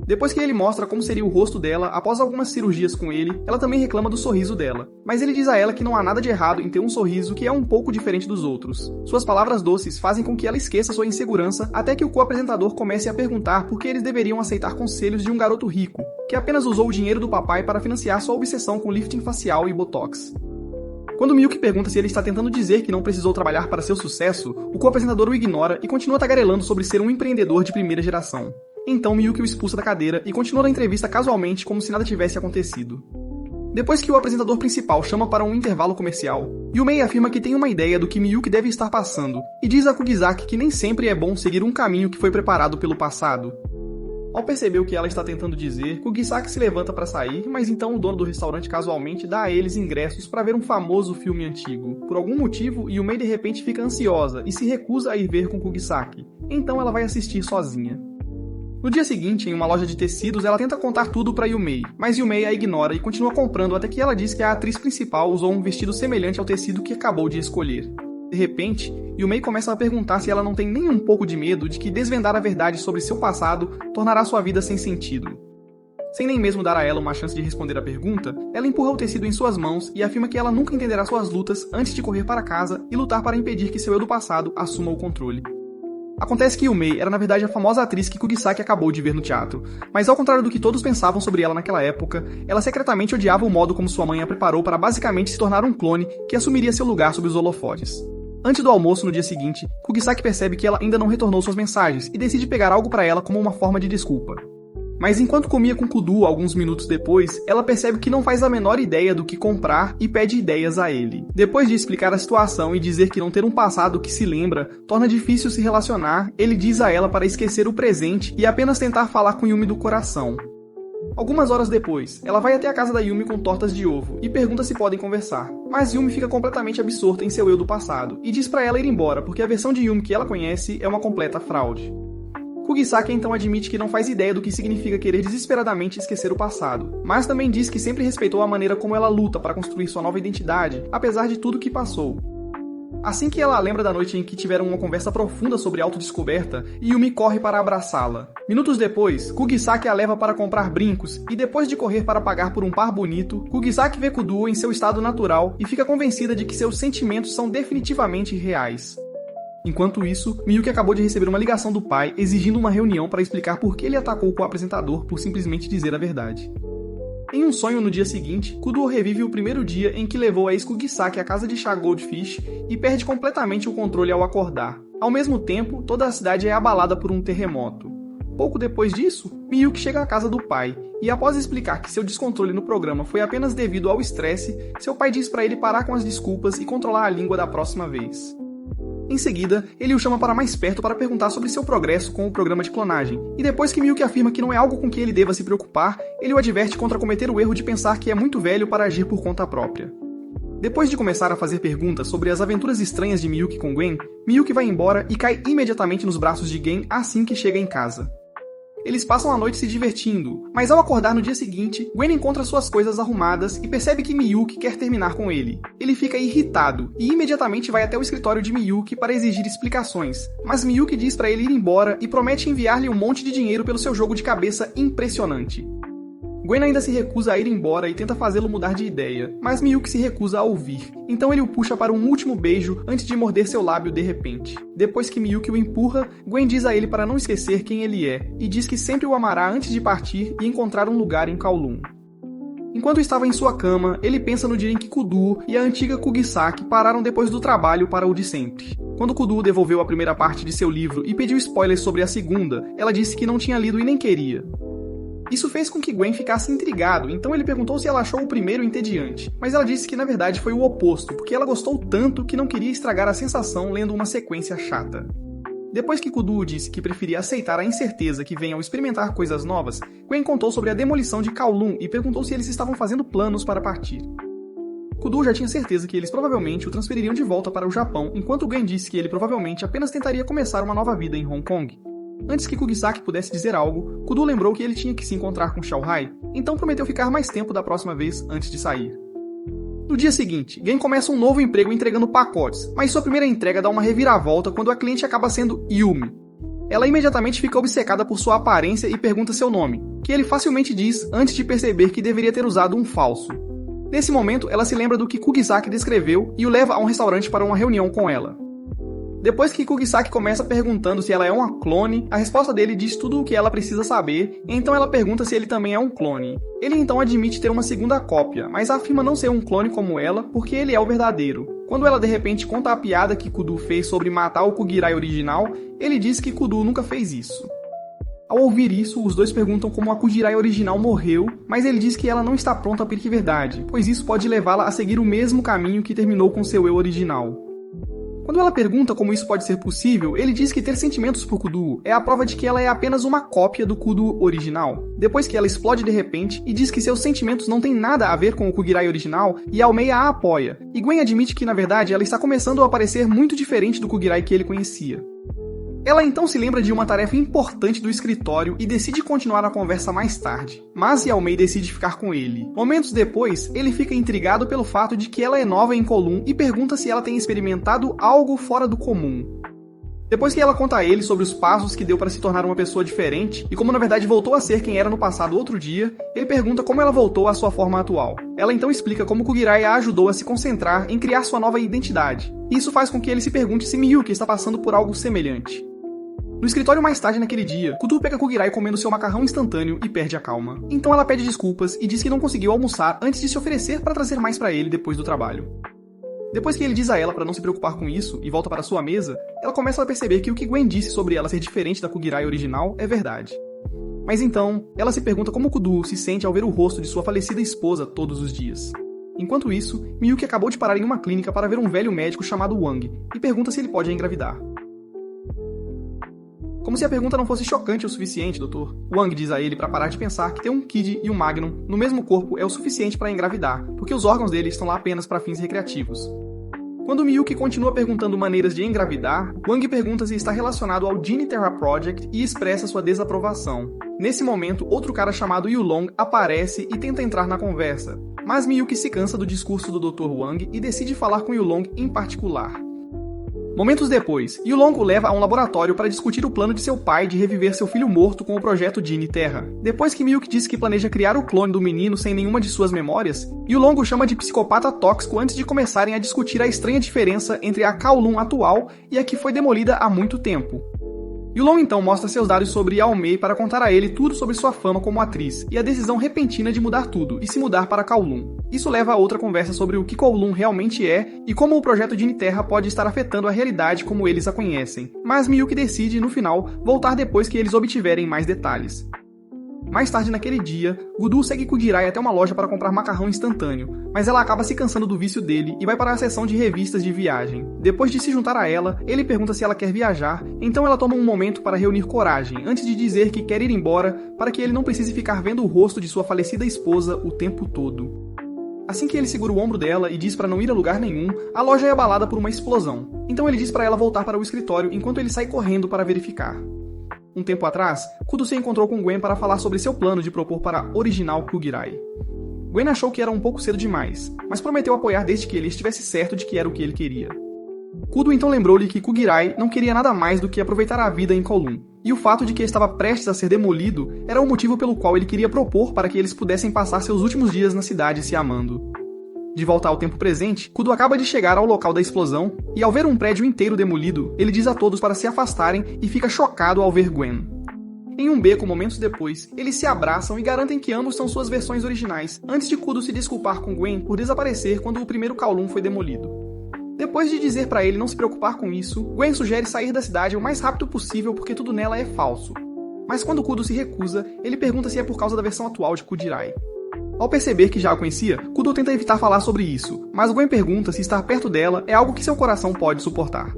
Depois que ele mostra como seria o rosto dela após algumas cirurgias com ele, ela também reclama do sorriso dela. Mas ele diz a ela que não há nada de errado em ter um sorriso que é um pouco diferente dos outros. Suas palavras doces fazem com que ela esqueça sua insegurança até que o co-apresentador comece a perguntar por que eles deveriam aceitar conselhos de um garoto rico, que apenas usou o dinheiro do papai para financiar sua obsessão com lifting facial e botox. Quando Miyuki pergunta se ele está tentando dizer que não precisou trabalhar para seu sucesso, o co-apresentador o ignora e continua tagarelando sobre ser um empreendedor de primeira geração. Então Miyuki o expulsa da cadeira e continua a entrevista casualmente como se nada tivesse acontecido. Depois que o apresentador principal chama para um intervalo comercial, Yumei afirma que tem uma ideia do que Miyuki deve estar passando e diz a Kugisaki que nem sempre é bom seguir um caminho que foi preparado pelo passado. Ao perceber o que ela está tentando dizer, Kugisaki se levanta para sair, mas então o dono do restaurante casualmente dá a eles ingressos para ver um famoso filme antigo. Por algum motivo, Yumei de repente fica ansiosa e se recusa a ir ver com Kugisaki. Então ela vai assistir sozinha. No dia seguinte, em uma loja de tecidos, ela tenta contar tudo para Yumei, mas Yumei a ignora e continua comprando até que ela diz que a atriz principal usou um vestido semelhante ao tecido que acabou de escolher. De repente, Yumei começa a perguntar se ela não tem nem um pouco de medo de que desvendar a verdade sobre seu passado tornará sua vida sem sentido. Sem nem mesmo dar a ela uma chance de responder a pergunta, ela empurra o tecido em suas mãos e afirma que ela nunca entenderá suas lutas antes de correr para casa e lutar para impedir que seu eu do passado assuma o controle. Acontece que Yumei era na verdade a famosa atriz que Kugisaki acabou de ver no teatro, mas ao contrário do que todos pensavam sobre ela naquela época, ela secretamente odiava o modo como sua mãe a preparou para basicamente se tornar um clone que assumiria seu lugar sob os holofotes. Antes do almoço no dia seguinte, Kugisaki percebe que ela ainda não retornou suas mensagens e decide pegar algo para ela como uma forma de desculpa. Mas enquanto comia com Kudu alguns minutos depois, ela percebe que não faz a menor ideia do que comprar e pede ideias a ele. Depois de explicar a situação e dizer que não ter um passado que se lembra torna difícil se relacionar, ele diz a ela para esquecer o presente e apenas tentar falar com Yumi do coração. Algumas horas depois, ela vai até a casa da Yumi com tortas de ovo e pergunta se podem conversar. Mas Yumi fica completamente absorta em seu eu do passado e diz para ela ir embora porque a versão de Yumi que ela conhece é uma completa fraude. Kugisaki então admite que não faz ideia do que significa querer desesperadamente esquecer o passado, mas também diz que sempre respeitou a maneira como ela luta para construir sua nova identidade, apesar de tudo que passou. Assim que ela lembra da noite em que tiveram uma conversa profunda sobre autodescoberta, Yumi corre para abraçá-la. Minutos depois, Kugisaki a leva para comprar brincos, e depois de correr para pagar por um par bonito, Kugisaki vê Kudu em seu estado natural e fica convencida de que seus sentimentos são definitivamente reais. Enquanto isso, Miyuki acabou de receber uma ligação do pai exigindo uma reunião para explicar por que ele atacou o apresentador por simplesmente dizer a verdade. Em um sonho no dia seguinte, Kudo revive o primeiro dia em que levou a ex-Kugisaki à casa de Chá Goldfish e perde completamente o controle ao acordar. Ao mesmo tempo, toda a cidade é abalada por um terremoto. Pouco depois disso, Miyuki chega à casa do pai, e após explicar que seu descontrole no programa foi apenas devido ao estresse, seu pai diz para ele parar com as desculpas e controlar a língua da próxima vez. Em seguida, ele o chama para mais perto para perguntar sobre seu progresso com o programa de clonagem, e depois que Miyuki afirma que não é algo com que ele deva se preocupar, ele o adverte contra cometer o erro de pensar que é muito velho para agir por conta própria. Depois de começar a fazer perguntas sobre as aventuras estranhas de Miyuki com Gwen, Miyuki vai embora e cai imediatamente nos braços de Gen assim que chega em casa. Eles passam a noite se divertindo, mas ao acordar no dia seguinte, Gwen encontra suas coisas arrumadas e percebe que Miyuki quer terminar com ele. Ele fica irritado e imediatamente vai até o escritório de Miyuki para exigir explicações, mas Miyuki diz para ele ir embora e promete enviar-lhe um monte de dinheiro pelo seu jogo de cabeça impressionante. Gwen ainda se recusa a ir embora e tenta fazê-lo mudar de ideia, mas Miyuki se recusa a ouvir, então ele o puxa para um último beijo antes de morder seu lábio de repente. Depois que Miyuki o empurra, Gwen diz a ele para não esquecer quem ele é, e diz que sempre o amará antes de partir e encontrar um lugar em Kowloon. Enquanto estava em sua cama, ele pensa no dia em que Kudu e a antiga Kugisaki pararam depois do trabalho para o de sempre. Quando Kudu devolveu a primeira parte de seu livro e pediu spoilers sobre a segunda, ela disse que não tinha lido e nem queria. Isso fez com que Gwen ficasse intrigado, então ele perguntou se ela achou o primeiro entediante, mas ela disse que na verdade foi o oposto, porque ela gostou tanto que não queria estragar a sensação lendo uma sequência chata. Depois que Kudu disse que preferia aceitar a incerteza que vem ao experimentar coisas novas, Gwen contou sobre a demolição de Kowloon e perguntou se eles estavam fazendo planos para partir. Kudu já tinha certeza que eles provavelmente o transfeririam de volta para o Japão, enquanto Gwen disse que ele provavelmente apenas tentaria começar uma nova vida em Hong Kong. Antes que Kugisaki pudesse dizer algo, Kudu lembrou que ele tinha que se encontrar com Xiao Hai, então prometeu ficar mais tempo da próxima vez antes de sair. No dia seguinte, Gen começa um novo emprego entregando pacotes, mas sua primeira entrega dá uma reviravolta quando a cliente acaba sendo Yumi. Ela imediatamente fica obcecada por sua aparência e pergunta seu nome, que ele facilmente diz antes de perceber que deveria ter usado um falso. Nesse momento, ela se lembra do que Kugisaki descreveu e o leva a um restaurante para uma reunião com ela. Depois que Kugisaki começa perguntando se ela é uma clone, a resposta dele diz tudo o que ela precisa saber, então ela pergunta se ele também é um clone. Ele então admite ter uma segunda cópia, mas afirma não ser um clone como ela, porque ele é o verdadeiro. Quando ela de repente conta a piada que Kudu fez sobre matar o Kugirai original, ele diz que Kudu nunca fez isso. Ao ouvir isso, os dois perguntam como a Kugirai original morreu, mas ele diz que ela não está pronta para a verdade, pois isso pode levá-la a seguir o mesmo caminho que terminou com seu eu original. Quando ela pergunta como isso pode ser possível, ele diz que ter sentimentos por Kudu é a prova de que ela é apenas uma cópia do Kudu original. Depois que ela explode de repente e diz que seus sentimentos não têm nada a ver com o Kugirai original, e Almeida a apoia. E Gwen admite que na verdade ela está começando a parecer muito diferente do Kugirai que ele conhecia. Ela então se lembra de uma tarefa importante do escritório e decide continuar a conversa mais tarde. Mas Almeida decide ficar com ele. Momentos depois, ele fica intrigado pelo fato de que ela é nova em Kowloon e pergunta se ela tem experimentado algo fora do comum. Depois que ela conta a ele sobre os passos que deu para se tornar uma pessoa diferente e como na verdade voltou a ser quem era no passado outro dia, ele pergunta como ela voltou à sua forma atual. Ela então explica como Kugirai a ajudou a se concentrar em criar sua nova identidade. Isso faz com que ele se pergunte se Miyuki está passando por algo semelhante. No escritório mais tarde naquele dia, Kudu pega Kugirai comendo seu macarrão instantâneo e perde a calma. Então ela pede desculpas e diz que não conseguiu almoçar antes de se oferecer para trazer mais para ele depois do trabalho. Depois que ele diz a ela para não se preocupar com isso e volta para sua mesa, ela começa a perceber que o que Gwen disse sobre ela ser diferente da Kugirai original é verdade. Mas então, ela se pergunta como Kudu se sente ao ver o rosto de sua falecida esposa todos os dias. Enquanto isso, Miyuki acabou de parar em uma clínica para ver um velho médico chamado Wang e pergunta se ele pode engravidar. Como se a pergunta não fosse chocante o suficiente, doutor. Wang diz a ele para parar de pensar que ter um Kid e um Magnum no mesmo corpo é o suficiente para engravidar, porque os órgãos dele estão lá apenas para fins recreativos. Quando Miyuki continua perguntando maneiras de engravidar, Wang pergunta se está relacionado ao Gene Terra Project e expressa sua desaprovação. Nesse momento, outro cara chamado Yulong aparece e tenta entrar na conversa, mas Miyuki se cansa do discurso do Dr. Wang e decide falar com Yulong em particular. Momentos depois, Yulong o leva a um laboratório para discutir o plano de seu pai de reviver seu filho morto com o projeto Gene Terra. Depois que Miyuki diz que planeja criar o clone do menino sem nenhuma de suas memórias, Yulong o chama de psicopata tóxico antes de começarem a discutir a estranha diferença entre a Kowloon atual e a que foi demolida há muito tempo. Yulong então mostra seus dados sobre Yao Mei para contar a ele tudo sobre sua fama como atriz e a decisão repentina de mudar tudo e se mudar para Kowloon. Isso leva a outra conversa sobre o que Kowloon realmente é e como o projeto Gene Terra pode estar afetando a realidade como eles a conhecem. Mas Miyuki decide, no final, voltar depois que eles obtiverem mais detalhes. Mais tarde naquele dia, Kudu segue Kujirai até uma loja para comprar macarrão instantâneo, mas ela acaba se cansando do vício dele e vai para a seção de revistas de viagem. Depois de se juntar a ela, ele pergunta se ela quer viajar, então ela toma um momento para reunir coragem, antes de dizer que quer ir embora para que ele não precise ficar vendo o rosto de sua falecida esposa o tempo todo. Assim que ele segura o ombro dela e diz para não ir a lugar nenhum, a loja é abalada por uma explosão. Então ele diz para ela voltar para o escritório enquanto ele sai correndo para verificar. Um tempo atrás, Kudo se encontrou com Gwen para falar sobre seu plano de propor para a original Kugirai. Gwen achou que era um pouco cedo demais, mas prometeu apoiar desde que ele estivesse certo de que era o que ele queria. Kudo então lembrou-lhe que Kugirai não queria nada mais do que aproveitar a vida em Kowloon, e o fato de que estava prestes a ser demolido era o motivo pelo qual ele queria propor para que eles pudessem passar seus últimos dias na cidade se amando. De volta ao tempo presente, Kudo acaba de chegar ao local da explosão, e ao ver um prédio inteiro demolido, ele diz a todos para se afastarem e fica chocado ao ver Gwen. Em um beco, momentos depois, eles se abraçam e garantem que ambos são suas versões originais, antes de Kudo se desculpar com Gwen por desaparecer quando o primeiro Kowloon foi demolido. Depois de dizer para ele não se preocupar com isso, Gwen sugere sair da cidade o mais rápido possível porque tudo nela é falso. Mas quando Kudo se recusa, ele pergunta se é por causa da versão atual de Kujirai. Ao perceber que já a conhecia, Kudo tenta evitar falar sobre isso, mas Gwen pergunta se estar perto dela é algo que seu coração pode suportar.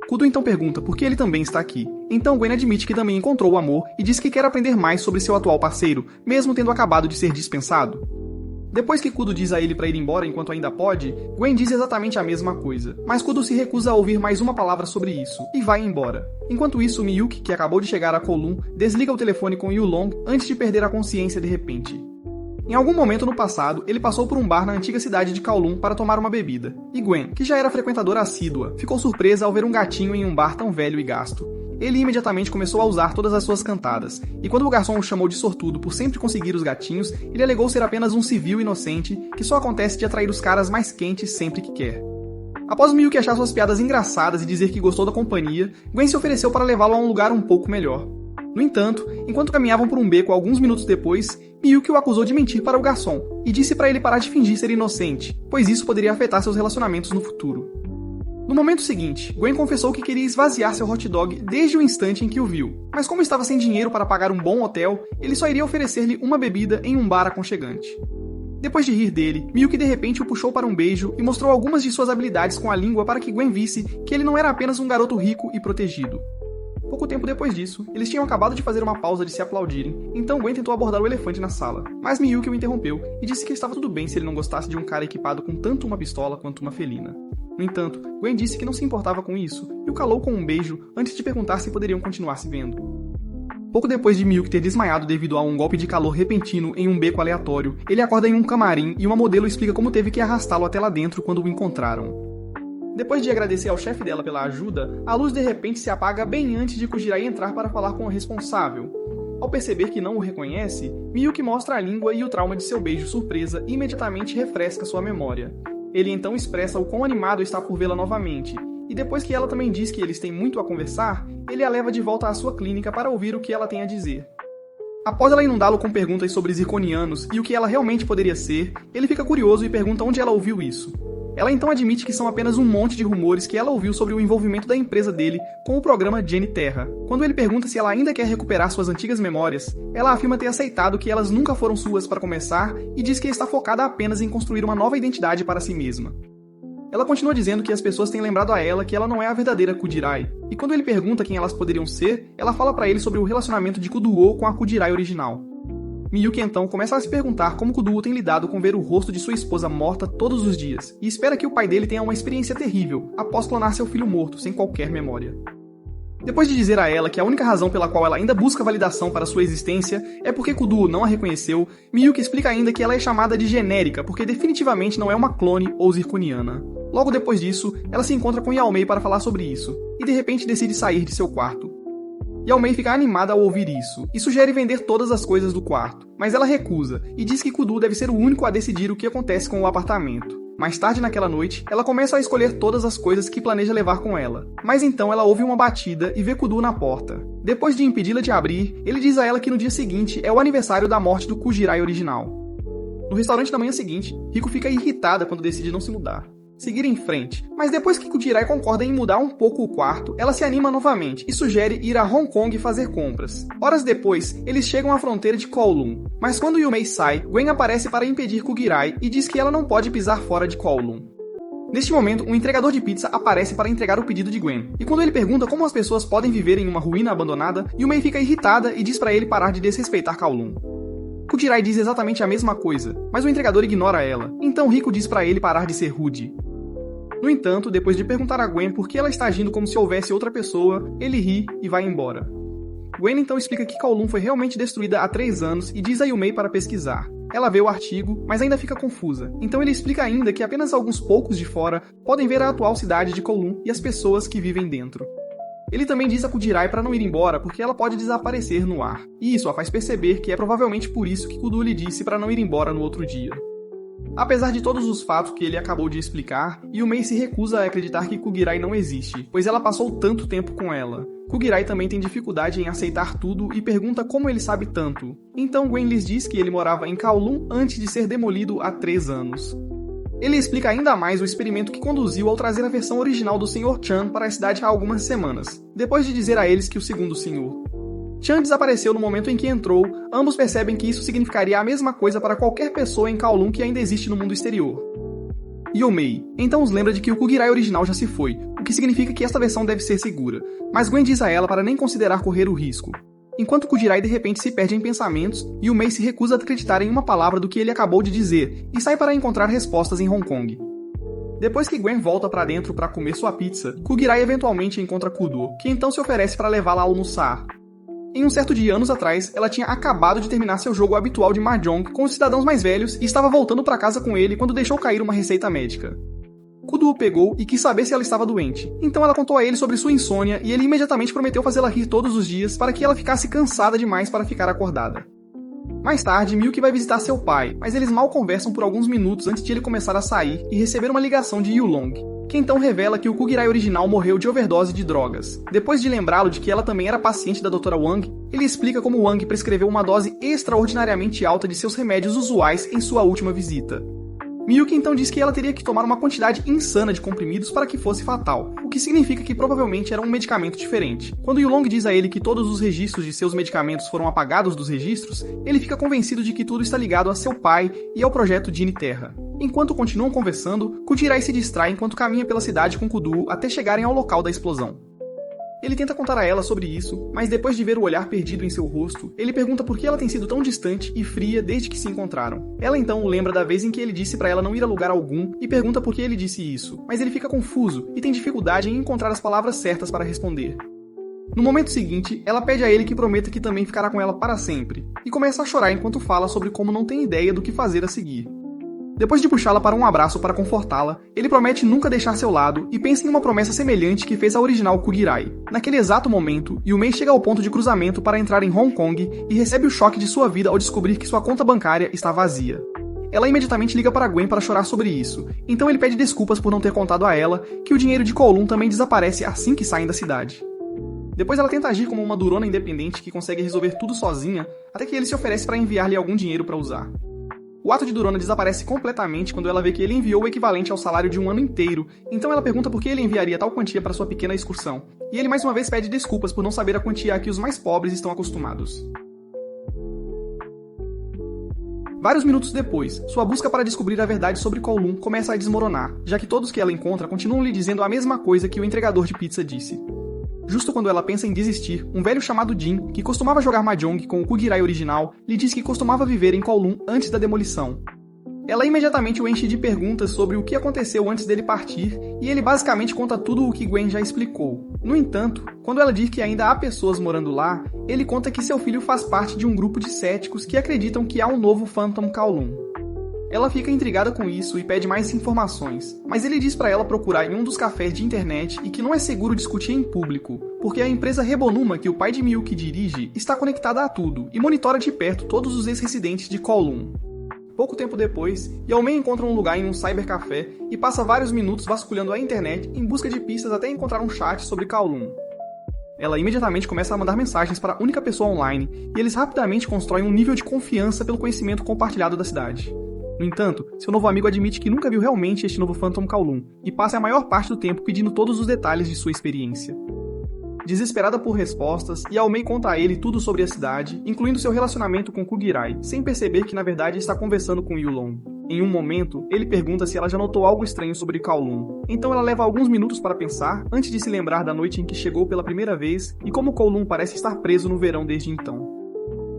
Kudo então pergunta por que ele também está aqui. Então Gwen admite que também encontrou o amor e diz que quer aprender mais sobre seu atual parceiro, mesmo tendo acabado de ser dispensado. Depois que Kudo diz a ele para ir embora enquanto ainda pode, Gwen diz exatamente a mesma coisa, mas Kudo se recusa a ouvir mais uma palavra sobre isso, e vai embora. Enquanto isso, Miyuki, que acabou de chegar a Kowloon, desliga o telefone com Yulong antes de perder a consciência de repente. Em algum momento no passado, ele passou por um bar na antiga cidade de Kowloon para tomar uma bebida, e Gwen, que já era frequentadora assídua, ficou surpresa ao ver um gatinho em um bar tão velho e gasto. Ele imediatamente começou a usar todas as suas cantadas, e quando o garçom o chamou de sortudo por sempre conseguir os gatinhos, ele alegou ser apenas um civil inocente que só acontece de atrair os caras mais quentes sempre que quer. Após Miyuki achar suas piadas engraçadas e dizer que gostou da companhia, Gwen se ofereceu para levá-lo a um lugar um pouco melhor. No entanto, enquanto caminhavam por um beco alguns minutos depois, Miyuki o acusou de mentir para o garçom e disse para ele parar de fingir ser inocente, pois isso poderia afetar seus relacionamentos no futuro. No momento seguinte, Gwen confessou que queria esvaziar seu hot dog desde o instante em que o viu, mas como estava sem dinheiro para pagar um bom hotel, ele só iria oferecer-lhe uma bebida em um bar aconchegante. Depois de rir dele, Miyuki de repente o puxou para um beijo e mostrou algumas de suas habilidades com a língua para que Gwen visse que ele não era apenas um garoto rico e protegido. Pouco tempo depois disso, eles tinham acabado de fazer uma pausa de se aplaudirem, então Gwen tentou abordar o elefante na sala, mas Miyuki o interrompeu e disse que estava tudo bem se ele não gostasse de um cara equipado com tanto uma pistola quanto uma felina. No entanto, Gwen disse que não se importava com isso e o calou com um beijo antes de perguntar se poderiam continuar se vendo. Pouco depois de Miyuki ter desmaiado devido a um golpe de calor repentino em um beco aleatório, ele acorda em um camarim e uma modelo explica como teve que arrastá-lo até lá dentro quando o encontraram. Depois de agradecer ao chefe dela pela ajuda, a luz de repente se apaga bem antes de Kujirai entrar para falar com o responsável. Ao perceber que não o reconhece, Miyuki mostra a língua e o trauma de seu beijo surpresa e imediatamente refresca sua memória. Ele então expressa o quão animado está por vê-la novamente, e depois que ela também diz que eles têm muito a conversar, ele a leva de volta à sua clínica para ouvir o que ela tem a dizer. Após ela inundá-lo com perguntas sobre zirconianos e o que ela realmente poderia ser, ele fica curioso e pergunta onde ela ouviu isso. Ela então admite que são apenas um monte de rumores que ela ouviu sobre o envolvimento da empresa dele com o programa Jenny Terra. Quando ele pergunta se ela ainda quer recuperar suas antigas memórias, ela afirma ter aceitado que elas nunca foram suas para começar e diz que está focada apenas em construir uma nova identidade para si mesma. Ela continua dizendo que as pessoas têm lembrado a ela que ela não é a verdadeira Kujirai, e quando ele pergunta quem elas poderiam ser, ela fala para ele sobre o relacionamento de Kuduo com a Kujirai original. Miyuki então começa a se perguntar como Kuduo tem lidado com ver o rosto de sua esposa morta todos os dias, e espera que o pai dele tenha uma experiência terrível após clonar seu filho morto sem qualquer memória. Depois de dizer a ela que a única razão pela qual ela ainda busca validação para sua existência é porque Kuduo não a reconheceu, Miyuki explica ainda que ela é chamada de genérica porque definitivamente não é uma clone ou zirconiana. Logo depois disso, ela se encontra com Yaomei para falar sobre isso, e de repente decide sair de seu quarto. Yaomei fica animada ao ouvir isso, e sugere vender todas as coisas do quarto, mas ela recusa, e diz que Kuduo deve ser o único a decidir o que acontece com o apartamento. Mais tarde naquela noite, ela começa a escolher todas as coisas que planeja levar com ela, mas então ela ouve uma batida e vê Kuduo na porta. Depois de impedi-la de abrir, ele diz a ela que no dia seguinte é o aniversário da morte do Kujirai original. No restaurante da manhã seguinte, Riko fica irritada quando decide não se mudar. Seguir em frente, mas depois que Kujirai concorda em mudar um pouco o quarto, ela se anima novamente e sugere ir a Hong Kong fazer compras. Horas depois, eles chegam à fronteira de Kowloon, mas quando Yumei sai, Gwen aparece para impedir Kujirai e diz que ela não pode pisar fora de Kowloon. Neste momento, um entregador de pizza aparece para entregar o pedido de Gwen, e quando ele pergunta como as pessoas podem viver em uma ruína abandonada, Yumei fica irritada e diz para ele parar de desrespeitar Kowloon. Kujirai diz exatamente a mesma coisa, mas o entregador ignora ela, então Riko diz para ele parar de ser rude. No entanto, depois de perguntar a Gwen por que ela está agindo como se houvesse outra pessoa, ele ri e vai embora. Gwen então explica que Kowloon foi realmente destruída há 3 anos e diz a Yumei para pesquisar. Ela vê o artigo, mas ainda fica confusa, então ele explica ainda que apenas alguns poucos de fora podem ver a atual cidade de Kowloon e as pessoas que vivem dentro. Ele também diz a Kujirai para não ir embora porque ela pode desaparecer no ar, e isso a faz perceber que é provavelmente por isso que Kuduo lhe disse para não ir embora no outro dia. Apesar de todos os fatos que ele acabou de explicar, Yumei se recusa a acreditar que Kujirai não existe, pois ela passou tanto tempo com ela. Kujirai também tem dificuldade em aceitar tudo e pergunta como ele sabe tanto. Então Gwen lhes diz que ele morava em Kowloon antes de ser demolido há 3 anos. Ele explica ainda mais o experimento que conduziu ao trazer a versão original do Sr. Chan para a cidade há algumas semanas, depois de dizer a eles que o segundo senhor Chan desapareceu no momento em que entrou. Ambos percebem que isso significaria a mesma coisa para qualquer pessoa em Kowloon que ainda existe no mundo exterior. Yomei então os lembra de que o Kujirai original já se foi, o que significa que esta versão deve ser segura, mas Gwen diz a ela para nem considerar correr o risco. Enquanto Kujirai de repente se perde em pensamentos, Yumei se recusa a acreditar em uma palavra do que ele acabou de dizer e sai para encontrar respostas em Hong Kong. Depois que Gwen volta para dentro para comer sua pizza, Kujirai eventualmente encontra Kuduo, que então se oferece para levá-la a almoçar. Em um certo dia anos atrás, ela tinha acabado de terminar seu jogo habitual de Mahjong com os cidadãos mais velhos e estava voltando para casa com ele quando deixou cair uma receita médica. Kuduo pegou e quis saber se ela estava doente, então ela contou a ele sobre sua insônia e ele imediatamente prometeu fazê-la rir todos os dias para que ela ficasse cansada demais para ficar acordada. Mais tarde, Miyuki vai visitar seu pai, mas eles mal conversam por alguns minutos antes de ele começar a sair e receber uma ligação de Yulong, que então revela que o Kujirai original morreu de overdose de drogas. Depois de lembrá-lo de que ela também era paciente da Dra. Wang, ele explica como Wang prescreveu uma dose extraordinariamente alta de seus remédios usuais em sua última visita. Miyuki então diz que ela teria que tomar uma quantidade insana de comprimidos para que fosse fatal, o que significa que provavelmente era um medicamento diferente. Quando Yulong diz a ele que todos os registros de seus medicamentos foram apagados dos registros, ele fica convencido de que tudo está ligado a seu pai e ao projeto Jenny Terra. Enquanto continuam conversando, Kujirai se distrai enquanto caminha pela cidade com Kuduo até chegarem ao local da explosão. Ele tenta contar a ela sobre isso, mas depois de ver o olhar perdido em seu rosto, ele pergunta por que ela tem sido tão distante e fria desde que se encontraram. Ela então o lembra da vez em que ele disse para ela não ir a lugar algum e pergunta por que ele disse isso, mas ele fica confuso e tem dificuldade em encontrar as palavras certas para responder. No momento seguinte, ela pede a ele que prometa que também ficará com ela para sempre, e começa a chorar enquanto fala sobre como não tem ideia do que fazer a seguir. Depois de puxá-la para um abraço para confortá-la, ele promete nunca deixar seu lado e pensa em uma promessa semelhante que fez a original Kujirai. Naquele exato momento, Yumei chega ao ponto de cruzamento para entrar em Hong Kong e recebe o choque de sua vida ao descobrir que sua conta bancária está vazia. Ela imediatamente liga para Gwen para chorar sobre isso, então ele pede desculpas por não ter contado a ela que o dinheiro de Kowloon também desaparece assim que saem da cidade. Depois ela tenta agir como uma durona independente que consegue resolver tudo sozinha, até que ele se oferece para enviar-lhe algum dinheiro para usar. O ato de Durona desaparece completamente quando ela vê que ele enviou o equivalente ao salário de um ano inteiro, então ela pergunta por que ele enviaria tal quantia para sua pequena excursão. E ele mais uma vez pede desculpas por não saber a quantia a que os mais pobres estão acostumados. Vários minutos depois, sua busca para descobrir a verdade sobre Kowloon começa a desmoronar, já que todos que ela encontra continuam lhe dizendo a mesma coisa que o entregador de pizza disse. Justo quando ela pensa em desistir, um velho chamado Jin, que costumava jogar Mahjong com o Kugirai original, lhe diz que costumava viver em Kowloon antes da demolição. Ela imediatamente o enche de perguntas sobre o que aconteceu antes dele partir, e ele basicamente conta tudo o que Gwen já explicou. No entanto, quando ela diz que ainda há pessoas morando lá, ele conta que seu filho faz parte de um grupo de céticos que acreditam que há um novo Phantom Kowloon. Ela fica intrigada com isso e pede mais informações, mas ele diz para ela procurar em um dos cafés de internet e que não é seguro discutir em público, porque a empresa Rebonuma que o pai de Miyuki dirige está conectada a tudo e monitora de perto todos os ex-residentes de Kowloon. Pouco tempo depois, Yaomei encontra um lugar em um cybercafé e passa vários minutos vasculhando a internet em busca de pistas até encontrar um chat sobre Kowloon. Ela imediatamente começa a mandar mensagens para a única pessoa online e eles rapidamente constroem um nível de confiança pelo conhecimento compartilhado da cidade. No entanto, seu novo amigo admite que nunca viu realmente este novo Phantom Kowloon e passa a maior parte do tempo pedindo todos os detalhes de sua experiência. Desesperada por respostas, Yaomei conta a ele tudo sobre a cidade, incluindo seu relacionamento com Kugirai, sem perceber que na verdade está conversando com Yulong. Em um momento, ele pergunta se ela já notou algo estranho sobre Kowloon. Então ela leva alguns minutos para pensar, antes de se lembrar da noite em que chegou pela primeira vez e como Kowloon parece estar preso no verão desde então.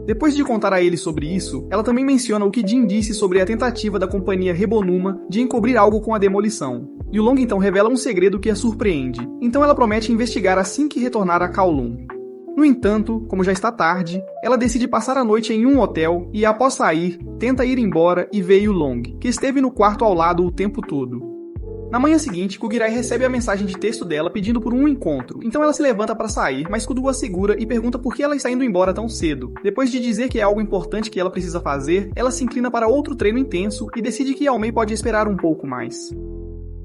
Depois de contar a ele sobre isso, ela também menciona o que Jin disse sobre a tentativa da companhia Rebonuma de encobrir algo com a demolição. Yulong então revela um segredo que a surpreende, então ela promete investigar assim que retornar a Kowloon. No entanto, como já está tarde, ela decide passar a noite em um hotel e, após sair, tenta ir embora e vê Yulong, que esteve no quarto ao lado o tempo todo. Na manhã seguinte, Kugirai recebe a mensagem de texto dela pedindo por um encontro, então ela se levanta para sair, mas Kudu a segura e pergunta por que ela está indo embora tão cedo. Depois de dizer que é algo importante que ela precisa fazer, ela se inclina para outro treino intenso e decide que Yaomei pode esperar um pouco mais.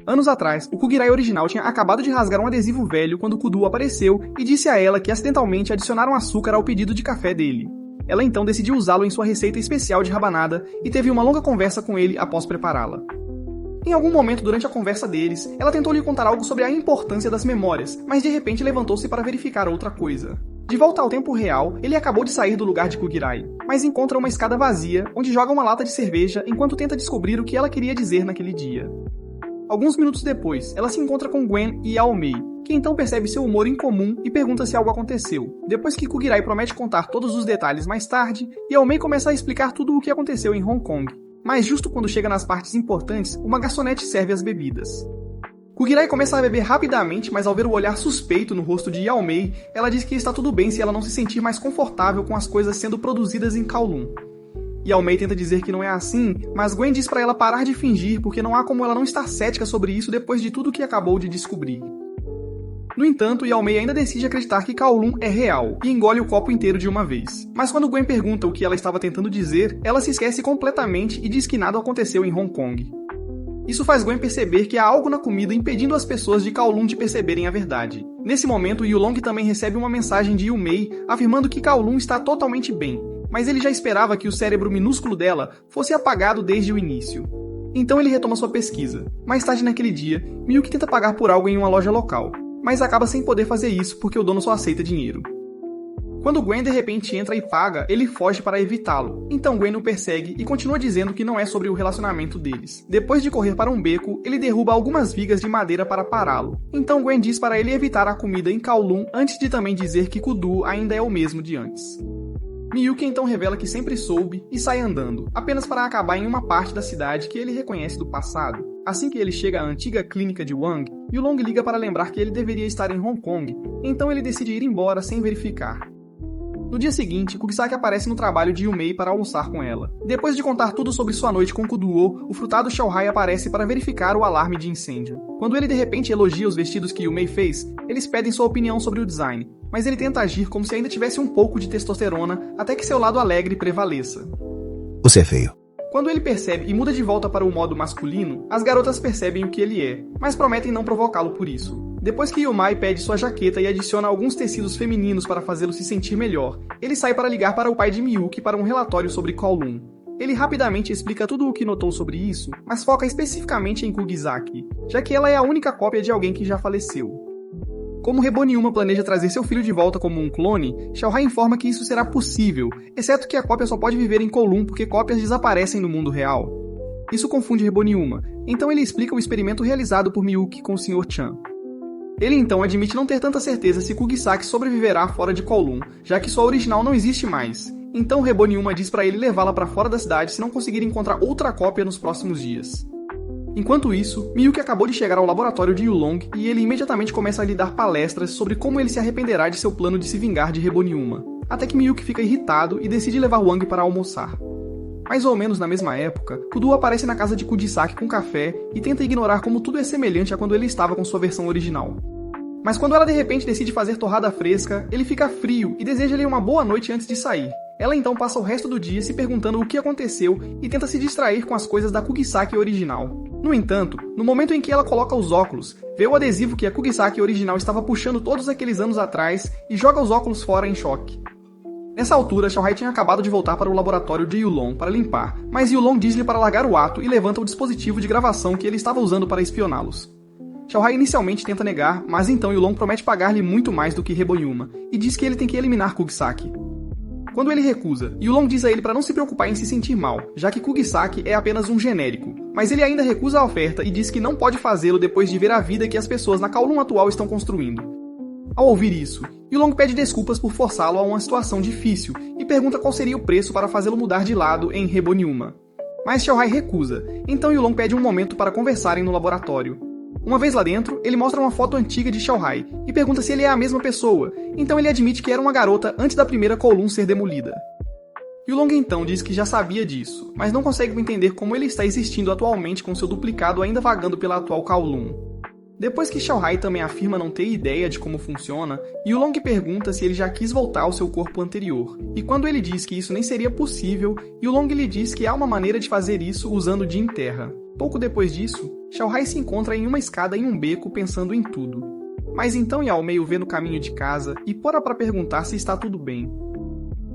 Anos atrás, o Kugirai original tinha acabado de rasgar um adesivo velho quando Kudu apareceu e disse a ela que acidentalmente adicionaram açúcar ao pedido de café dele. Ela então decidiu usá-lo em sua receita especial de rabanada e teve uma longa conversa com ele após prepará-la. Em algum momento durante a conversa deles, ela tentou lhe contar algo sobre a importância das memórias, mas de repente levantou-se para verificar outra coisa. De volta ao tempo real, ele acabou de sair do lugar de Kugirai, mas encontra uma escada vazia, onde joga uma lata de cerveja enquanto tenta descobrir o que ela queria dizer naquele dia. Alguns minutos depois, ela se encontra com Gwen e Yaomei, que então percebe seu humor incomum e pergunta se algo aconteceu. Depois que Kugirai promete contar todos os detalhes mais tarde, Yaomei começa a explicar tudo o que aconteceu em Hong Kong. Mas justo quando chega nas partes importantes, uma garçonete serve as bebidas. Kugirai começa a beber rapidamente, mas ao ver o olhar suspeito no rosto de Yaomei, ela diz que está tudo bem se ela não se sentir mais confortável com as coisas sendo produzidas em Kowloon. Yaomei tenta dizer que não é assim, mas Gwen diz para ela parar de fingir porque não há como ela não estar cética sobre isso depois de tudo que acabou de descobrir. No entanto, Yaomei ainda decide acreditar que Kowloon é real e engole o copo inteiro de uma vez. Mas quando Gwen pergunta o que ela estava tentando dizer, ela se esquece completamente e diz que nada aconteceu em Hong Kong. Isso faz Gwen perceber que há algo na comida impedindo as pessoas de Kowloon de perceberem a verdade. Nesse momento, Yulong também recebe uma mensagem de Yumei afirmando que Kowloon está totalmente bem, mas ele já esperava que o cérebro minúsculo dela fosse apagado desde o início. Então ele retoma sua pesquisa. Mais tarde naquele dia, Miyuki tenta pagar por algo em uma loja local, mas acaba sem poder fazer isso porque o dono só aceita dinheiro. Quando Gwen de repente entra e paga, ele foge para evitá-lo. Então Gwen o persegue e continua dizendo que não é sobre o relacionamento deles. Depois de correr para um beco, ele derruba algumas vigas de madeira para pará-lo. Então Gwen diz para ele evitar a comida em Kowloon antes de também dizer que Kudu ainda é o mesmo de antes. Miyuki então revela que sempre soube e sai andando, apenas para acabar em uma parte da cidade que ele reconhece do passado. Assim que ele chega à antiga clínica de Wang, Yulong liga para lembrar que ele deveria estar em Hong Kong, então ele decide ir embora sem verificar. No dia seguinte, Kugisaki aparece no trabalho de Yumei para almoçar com ela. Depois de contar tudo sobre sua noite com Kuduo, o frutado Xiaohai aparece para verificar o alarme de incêndio. Quando ele de repente elogia os vestidos que Yumei fez, eles pedem sua opinião sobre o design, mas ele tenta agir como se ainda tivesse um pouco de testosterona até que seu lado alegre prevaleça. Você é feio. Quando ele percebe e muda de volta para o modo masculino, as garotas percebem o que ele é, mas prometem não provocá-lo por isso. Depois que Yumai pede sua jaqueta e adiciona alguns tecidos femininos para fazê-lo se sentir melhor, ele sai para ligar para o pai de Miyuki para um relatório sobre Kowloon. Ele rapidamente explica tudo o que notou sobre isso, mas foca especificamente em Kugisaki, já que ela é a única cópia de alguém que já faleceu. Como Reboniuma planeja trazer seu filho de volta como um clone, Xiaohai informa que isso será possível, exceto que a cópia só pode viver em Kowloon porque cópias desaparecem no mundo real. Isso confunde Reboniuma, então ele explica o experimento realizado por Miyuki com o Sr. Chan. Ele então admite não ter tanta certeza se Kugisaki sobreviverá fora de Kowloon, já que sua original não existe mais. Então Reboniuma diz para ele levá-la para fora da cidade se não conseguir encontrar outra cópia nos próximos dias. Enquanto isso, Miyuki acabou de chegar ao laboratório de Yulong e ele imediatamente começa a lhe dar palestras sobre como ele se arrependerá de seu plano de se vingar de Reboniuma, até que Miyuki fica irritado e decide levar Wang para almoçar. Mais ou menos na mesma época, Kudu aparece na casa de Kugisaki com café e tenta ignorar como tudo é semelhante a quando ele estava com sua versão original. Mas quando ela de repente decide fazer torrada fresca, ele fica frio e deseja-lhe uma boa noite antes de sair. Ela então passa o resto do dia se perguntando o que aconteceu e tenta se distrair com as coisas da Kugisaki original. No entanto, no momento em que ela coloca os óculos, vê o adesivo que a Kugisaki original estava puxando todos aqueles anos atrás e joga os óculos fora em choque. Nessa altura, Xiaohai tinha acabado de voltar para o laboratório de Yulong para limpar, mas Yulong diz-lhe para largar o ato e levanta o dispositivo de gravação que ele estava usando para espioná-los. Xiaohai inicialmente tenta negar, mas então Yulong promete pagar-lhe muito mais do que Reboniuma e diz que ele tem que eliminar Kugisaki. Quando ele recusa, Yulong diz a ele para não se preocupar em se sentir mal, já que Kugisaki é apenas um genérico, mas ele ainda recusa a oferta e diz que não pode fazê-lo depois de ver a vida que as pessoas na Kowloon atual estão construindo. Ao ouvir isso, Yulong pede desculpas por forçá-lo a uma situação difícil e pergunta qual seria o preço para fazê-lo mudar de lado em Reboniuma. Mas Xiaohai recusa, então Yulong pede um momento para conversarem no laboratório. Uma vez lá dentro, ele mostra uma foto antiga de Xiaohai e pergunta se ele é a mesma pessoa, então ele admite que era uma garota antes da primeira Kowloon ser demolida. Yulong então diz que já sabia disso, mas não consegue entender como ele está existindo atualmente com seu duplicado ainda vagando pela atual Kowloon. Depois que Xiaohai também afirma não ter ideia de como funciona, Yulong pergunta se ele já quis voltar ao seu corpo anterior, e quando ele diz que isso nem seria possível, Yulong lhe diz que há uma maneira de fazer isso usando Jin Terra. Pouco depois disso, Xiaohai se encontra em uma escada em um beco pensando em tudo. Mas então Yao Mei o vê no caminho de casa e para para perguntar se está tudo bem.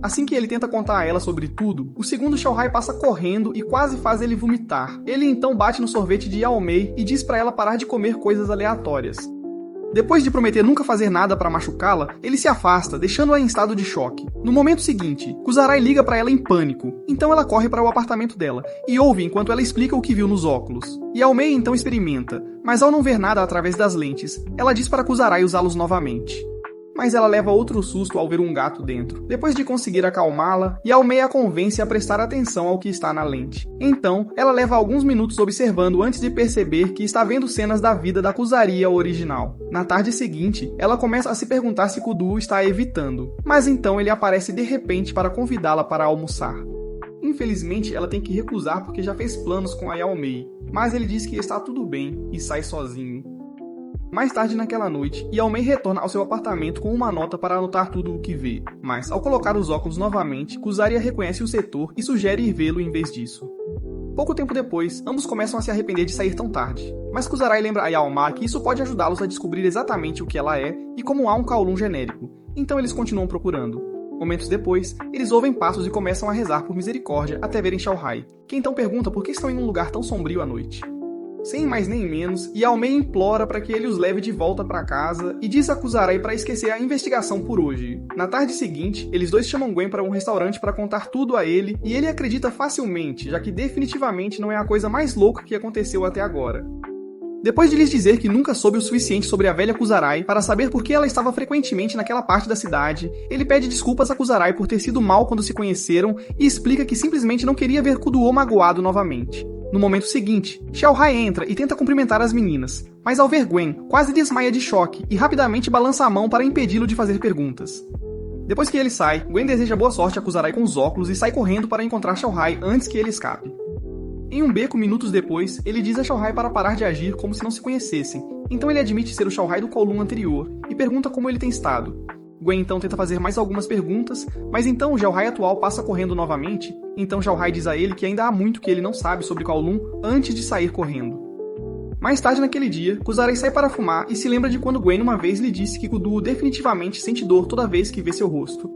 Assim que ele tenta contar a ela sobre tudo, o segundo Xiaohai passa correndo e quase faz ele vomitar. Ele então bate no sorvete de Yao Mei e diz para ela parar de comer coisas aleatórias. Depois de prometer nunca fazer nada para machucá-la, ele se afasta, deixando-a em estado de choque. No momento seguinte, Kuzarai liga para ela em pânico, então ela corre para o apartamento dela e ouve enquanto ela explica o que viu nos óculos. Yao Mei então experimenta, mas ao não ver nada através das lentes, ela diz para Kuzarai usá-los novamente. Mas ela leva outro susto ao ver um gato dentro. Depois de conseguir acalmá-la, Yao Mei a convence a prestar atenção ao que está na lente. Então, ela leva alguns minutos observando antes de perceber que está vendo cenas da vida da Kuzaria original. Na tarde seguinte, ela começa a se perguntar se Kudu está a evitando, mas então ele aparece de repente para convidá-la para almoçar. Infelizmente, ela tem que recusar porque já fez planos com a Yao Mei, mas ele diz que está tudo bem e sai sozinho. Mais tarde naquela noite, Yao Mei retorna ao seu apartamento com uma nota para anotar tudo o que vê, mas ao colocar os óculos novamente, Kuzaria reconhece o setor e sugere ir vê-lo em vez disso. Pouco tempo depois, ambos começam a se arrepender de sair tão tarde, mas Kuzarai lembra a Yao Ma que isso pode ajudá-los a descobrir exatamente o que ela é e como há um Kowloon genérico, então eles continuam procurando. Momentos depois, eles ouvem passos e começam a rezar por misericórdia até verem Xiaohai, que então pergunta por que estão em um lugar tão sombrio à noite. Sem mais nem menos, Yao Mei implora para que ele os leve de volta para casa e diz a Kuzarai para esquecer a investigação por hoje. Na tarde seguinte, eles dois chamam Gwen para um restaurante para contar tudo a ele e ele acredita facilmente, já que definitivamente não é a coisa mais louca que aconteceu até agora. Depois de lhes dizer que nunca soube o suficiente sobre a velha Kuzarai para saber por que ela estava frequentemente naquela parte da cidade, ele pede desculpas a Kuzarai por ter sido mal quando se conheceram e explica que simplesmente não queria ver Kuduo magoado novamente. No momento seguinte, Xiaohai entra e tenta cumprimentar as meninas, mas ao ver Gwen, quase desmaia de choque e rapidamente balança a mão para impedi-lo de fazer perguntas. Depois que ele sai, Gwen deseja boa sorte a Kuzarai com os óculos e sai correndo para encontrar Xiaohai antes que ele escape. Em um beco minutos depois, ele diz a Xiaohai para parar de agir como se não se conhecessem, então ele admite ser o Xiaohai do Kowloon anterior e pergunta como ele tem estado. Gwen então tenta fazer mais algumas perguntas, mas então o Xiaohai atual passa correndo novamente, então Xiaohai diz a ele que ainda há muito que ele não sabe sobre Kowloon antes de sair correndo. Mais tarde naquele dia, Kuzarai sai para fumar e se lembra de quando Gwen uma vez lhe disse que Kudu definitivamente sente dor toda vez que vê seu rosto.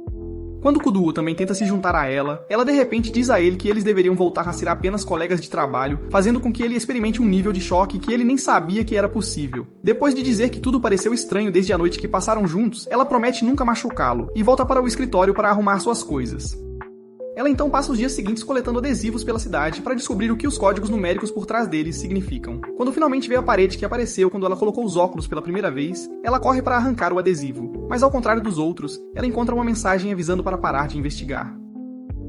Quando Kudu também tenta se juntar a ela de repente diz a ele que eles deveriam voltar a ser apenas colegas de trabalho, fazendo com que ele experimente um nível de choque que ele nem sabia que era possível. Depois de dizer que tudo pareceu estranho desde a noite que passaram juntos, ela promete nunca machucá-lo e volta para o escritório para arrumar suas coisas. Ela então passa os dias seguintes coletando adesivos pela cidade para descobrir o que os códigos numéricos por trás deles significam. Quando finalmente vê a parede que apareceu quando ela colocou os óculos pela primeira vez, ela corre para arrancar o adesivo, mas ao contrário dos outros, ela encontra uma mensagem avisando para parar de investigar.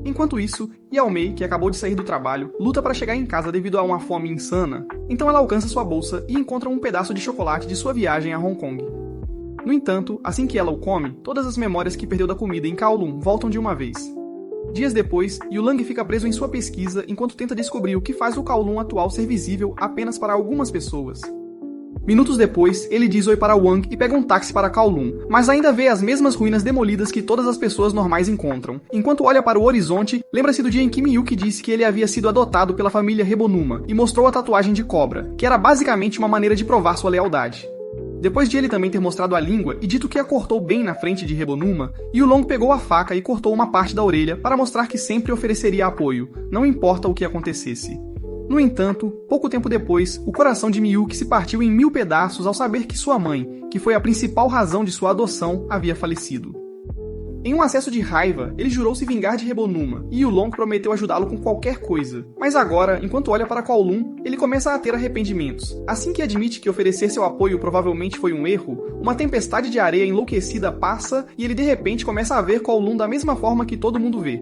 Enquanto isso, Yao Mei, que acabou de sair do trabalho, luta para chegar em casa devido a uma fome insana, então ela alcança sua bolsa e encontra um pedaço de chocolate de sua viagem a Hong Kong. No entanto, assim que ela o come, todas as memórias que perdeu da comida em Kowloon voltam de uma vez. Dias depois, Yulang fica preso em sua pesquisa enquanto tenta descobrir o que faz o Kowloon atual ser visível apenas para algumas pessoas. Minutos depois, ele diz oi para Wang e pega um táxi para Kowloon, mas ainda vê as mesmas ruínas demolidas que todas as pessoas normais encontram. Enquanto olha para o horizonte, lembra-se do dia em que Miyuki disse que ele havia sido adotado pela família Rebonuma e mostrou a tatuagem de cobra, que era basicamente uma maneira de provar sua lealdade. Depois de ele também ter mostrado a língua e dito que a cortou bem na frente de Rebonuma, Yulong pegou a faca e cortou uma parte da orelha para mostrar que sempre ofereceria apoio, não importa o que acontecesse. No entanto, pouco tempo depois, o coração de Miyuki se partiu em 1000 pedaços ao saber que sua mãe, que foi a principal razão de sua adoção, havia falecido. Em um acesso de raiva, ele jurou se vingar de Rebonuma, e Yulong prometeu ajudá-lo com qualquer coisa. Mas agora, enquanto olha para Kowloon, ele começa a ter arrependimentos. Assim que admite que oferecer seu apoio provavelmente foi um erro, uma tempestade de areia enlouquecida passa e ele de repente começa a ver Kowloon da mesma forma que todo mundo vê.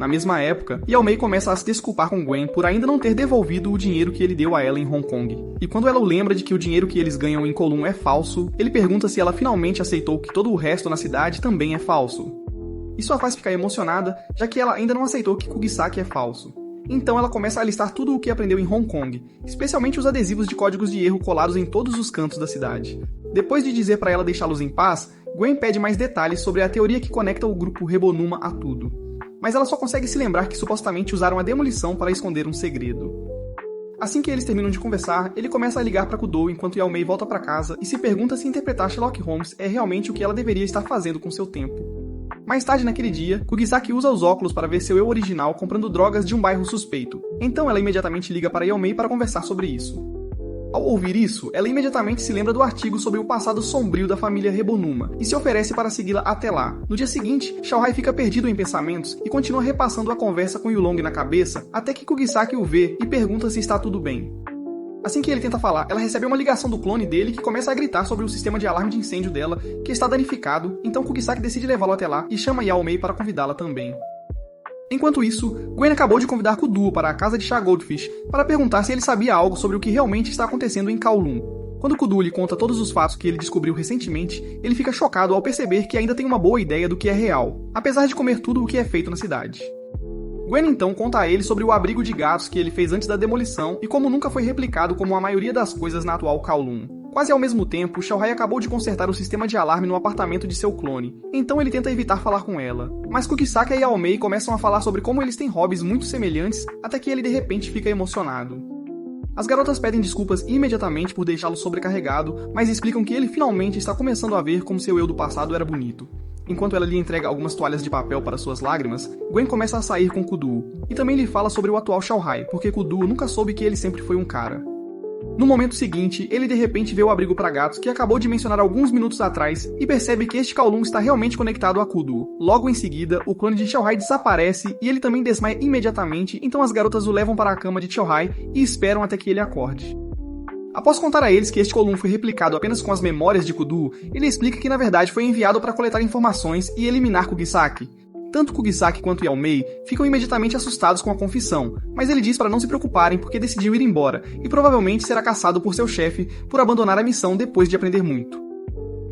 Na mesma época, Yao Mei começa a se desculpar com Gwen por ainda não ter devolvido o dinheiro que ele deu a ela em Hong Kong. E quando ela o lembra de que o dinheiro que eles ganham em Kowloon é falso, ele pergunta se ela finalmente aceitou que todo o resto na cidade também é falso. Isso a faz ficar emocionada, já que ela ainda não aceitou que Kugisaki é falso. Então ela começa a listar tudo o que aprendeu em Hong Kong, especialmente os adesivos de códigos de erro colados em todos os cantos da cidade. Depois de dizer para ela deixá-los em paz, Gwen pede mais detalhes sobre a teoria que conecta o grupo Rebonuma a tudo. Mas ela só consegue se lembrar que supostamente usaram a demolição para esconder um segredo. Assim que eles terminam de conversar, ele começa a ligar para Kudo enquanto Yao Mei volta para casa e se pergunta se interpretar Sherlock Holmes é realmente o que ela deveria estar fazendo com seu tempo. Mais tarde naquele dia, Kugisaki usa os óculos para ver seu eu original comprando drogas de um bairro suspeito, então ela imediatamente liga para Yao Mei para conversar sobre isso. Ao ouvir isso, ela imediatamente se lembra do artigo sobre o passado sombrio da família Rebonuma e se oferece para segui-la até lá. No dia seguinte, Xiaohai fica perdido em pensamentos e continua repassando a conversa com Yulong na cabeça até que Kugisaki o vê e pergunta se está tudo bem. Assim que ele tenta falar, ela recebe uma ligação do clone dele que começa a gritar sobre o sistema de alarme de incêndio dela, que está danificado, então Kugisaki decide levá-lo até lá e chama Yao Mei para convidá-la também. Enquanto isso, Gwen acabou de convidar Kudu para a casa de Sha Goldfish para perguntar se ele sabia algo sobre o que realmente está acontecendo em Kowloon. Quando Kudu lhe conta todos os fatos que ele descobriu recentemente, ele fica chocado ao perceber que ainda tem uma boa ideia do que é real, apesar de comer tudo o que é feito na cidade. Gwen então conta a ele sobre o abrigo de gatos que ele fez antes da demolição e como nunca foi replicado como a maioria das coisas na atual Kowloon. Quase ao mesmo tempo, Xiaohai acabou de consertar o sistema de alarme no apartamento de seu clone, então ele tenta evitar falar com ela. Mas Kugisaki e Yao Mei começam a falar sobre como eles têm hobbies muito semelhantes, até que ele de repente fica emocionado. As garotas pedem desculpas imediatamente por deixá-lo sobrecarregado, mas explicam que ele finalmente está começando a ver como seu eu do passado era bonito. Enquanto ela lhe entrega algumas toalhas de papel para suas lágrimas, Gwen começa a sair com Kudu, e também lhe fala sobre o atual Xiaohai, porque Kudu nunca soube que ele sempre foi um cara. No momento seguinte, ele de repente vê o abrigo para gatos que acabou de mencionar alguns minutos atrás e percebe que este Kowloon está realmente conectado a Kudu. Logo em seguida, o clone de Xiaohai desaparece e ele também desmaia imediatamente, então as garotas o levam para a cama de Xiaohai e esperam até que ele acorde. Após contar a eles que este Kowloon foi replicado apenas com as memórias de Kudu, ele explica que na verdade foi enviado para coletar informações e eliminar Kugisaki. Tanto Kugisaki quanto Yao Mei ficam imediatamente assustados com a confissão, mas ele diz para não se preocuparem porque decidiu ir embora e provavelmente será caçado por seu chefe por abandonar a missão depois de aprender muito.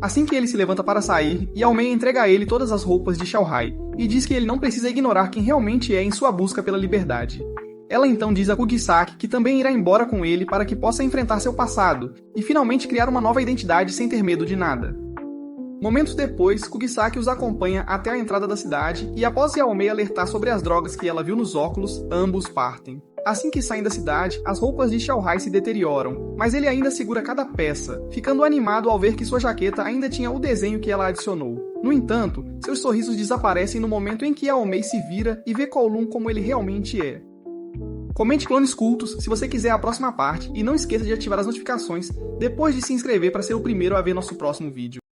Assim que ele se levanta para sair, Yao Mei entrega a ele todas as roupas de Xiaohai e diz que ele não precisa ignorar quem realmente é em sua busca pela liberdade. Ela então diz a Kugisaki que também irá embora com ele para que possa enfrentar seu passado e finalmente criar uma nova identidade sem ter medo de nada. Momentos depois, Kugisaki os acompanha até a entrada da cidade e após Yaomei alertar sobre as drogas que ela viu nos óculos, ambos partem. Assim que saem da cidade, as roupas de Xiaohai se deterioram, mas ele ainda segura cada peça, ficando animado ao ver que sua jaqueta ainda tinha o desenho que ela adicionou. No entanto, seus sorrisos desaparecem no momento em que Yaomei se vira e vê Kowloon como ele realmente é. Comente Clones Cultos se você quiser a próxima parte e não esqueça de ativar as notificações depois de se inscrever para ser o primeiro a ver nosso próximo vídeo.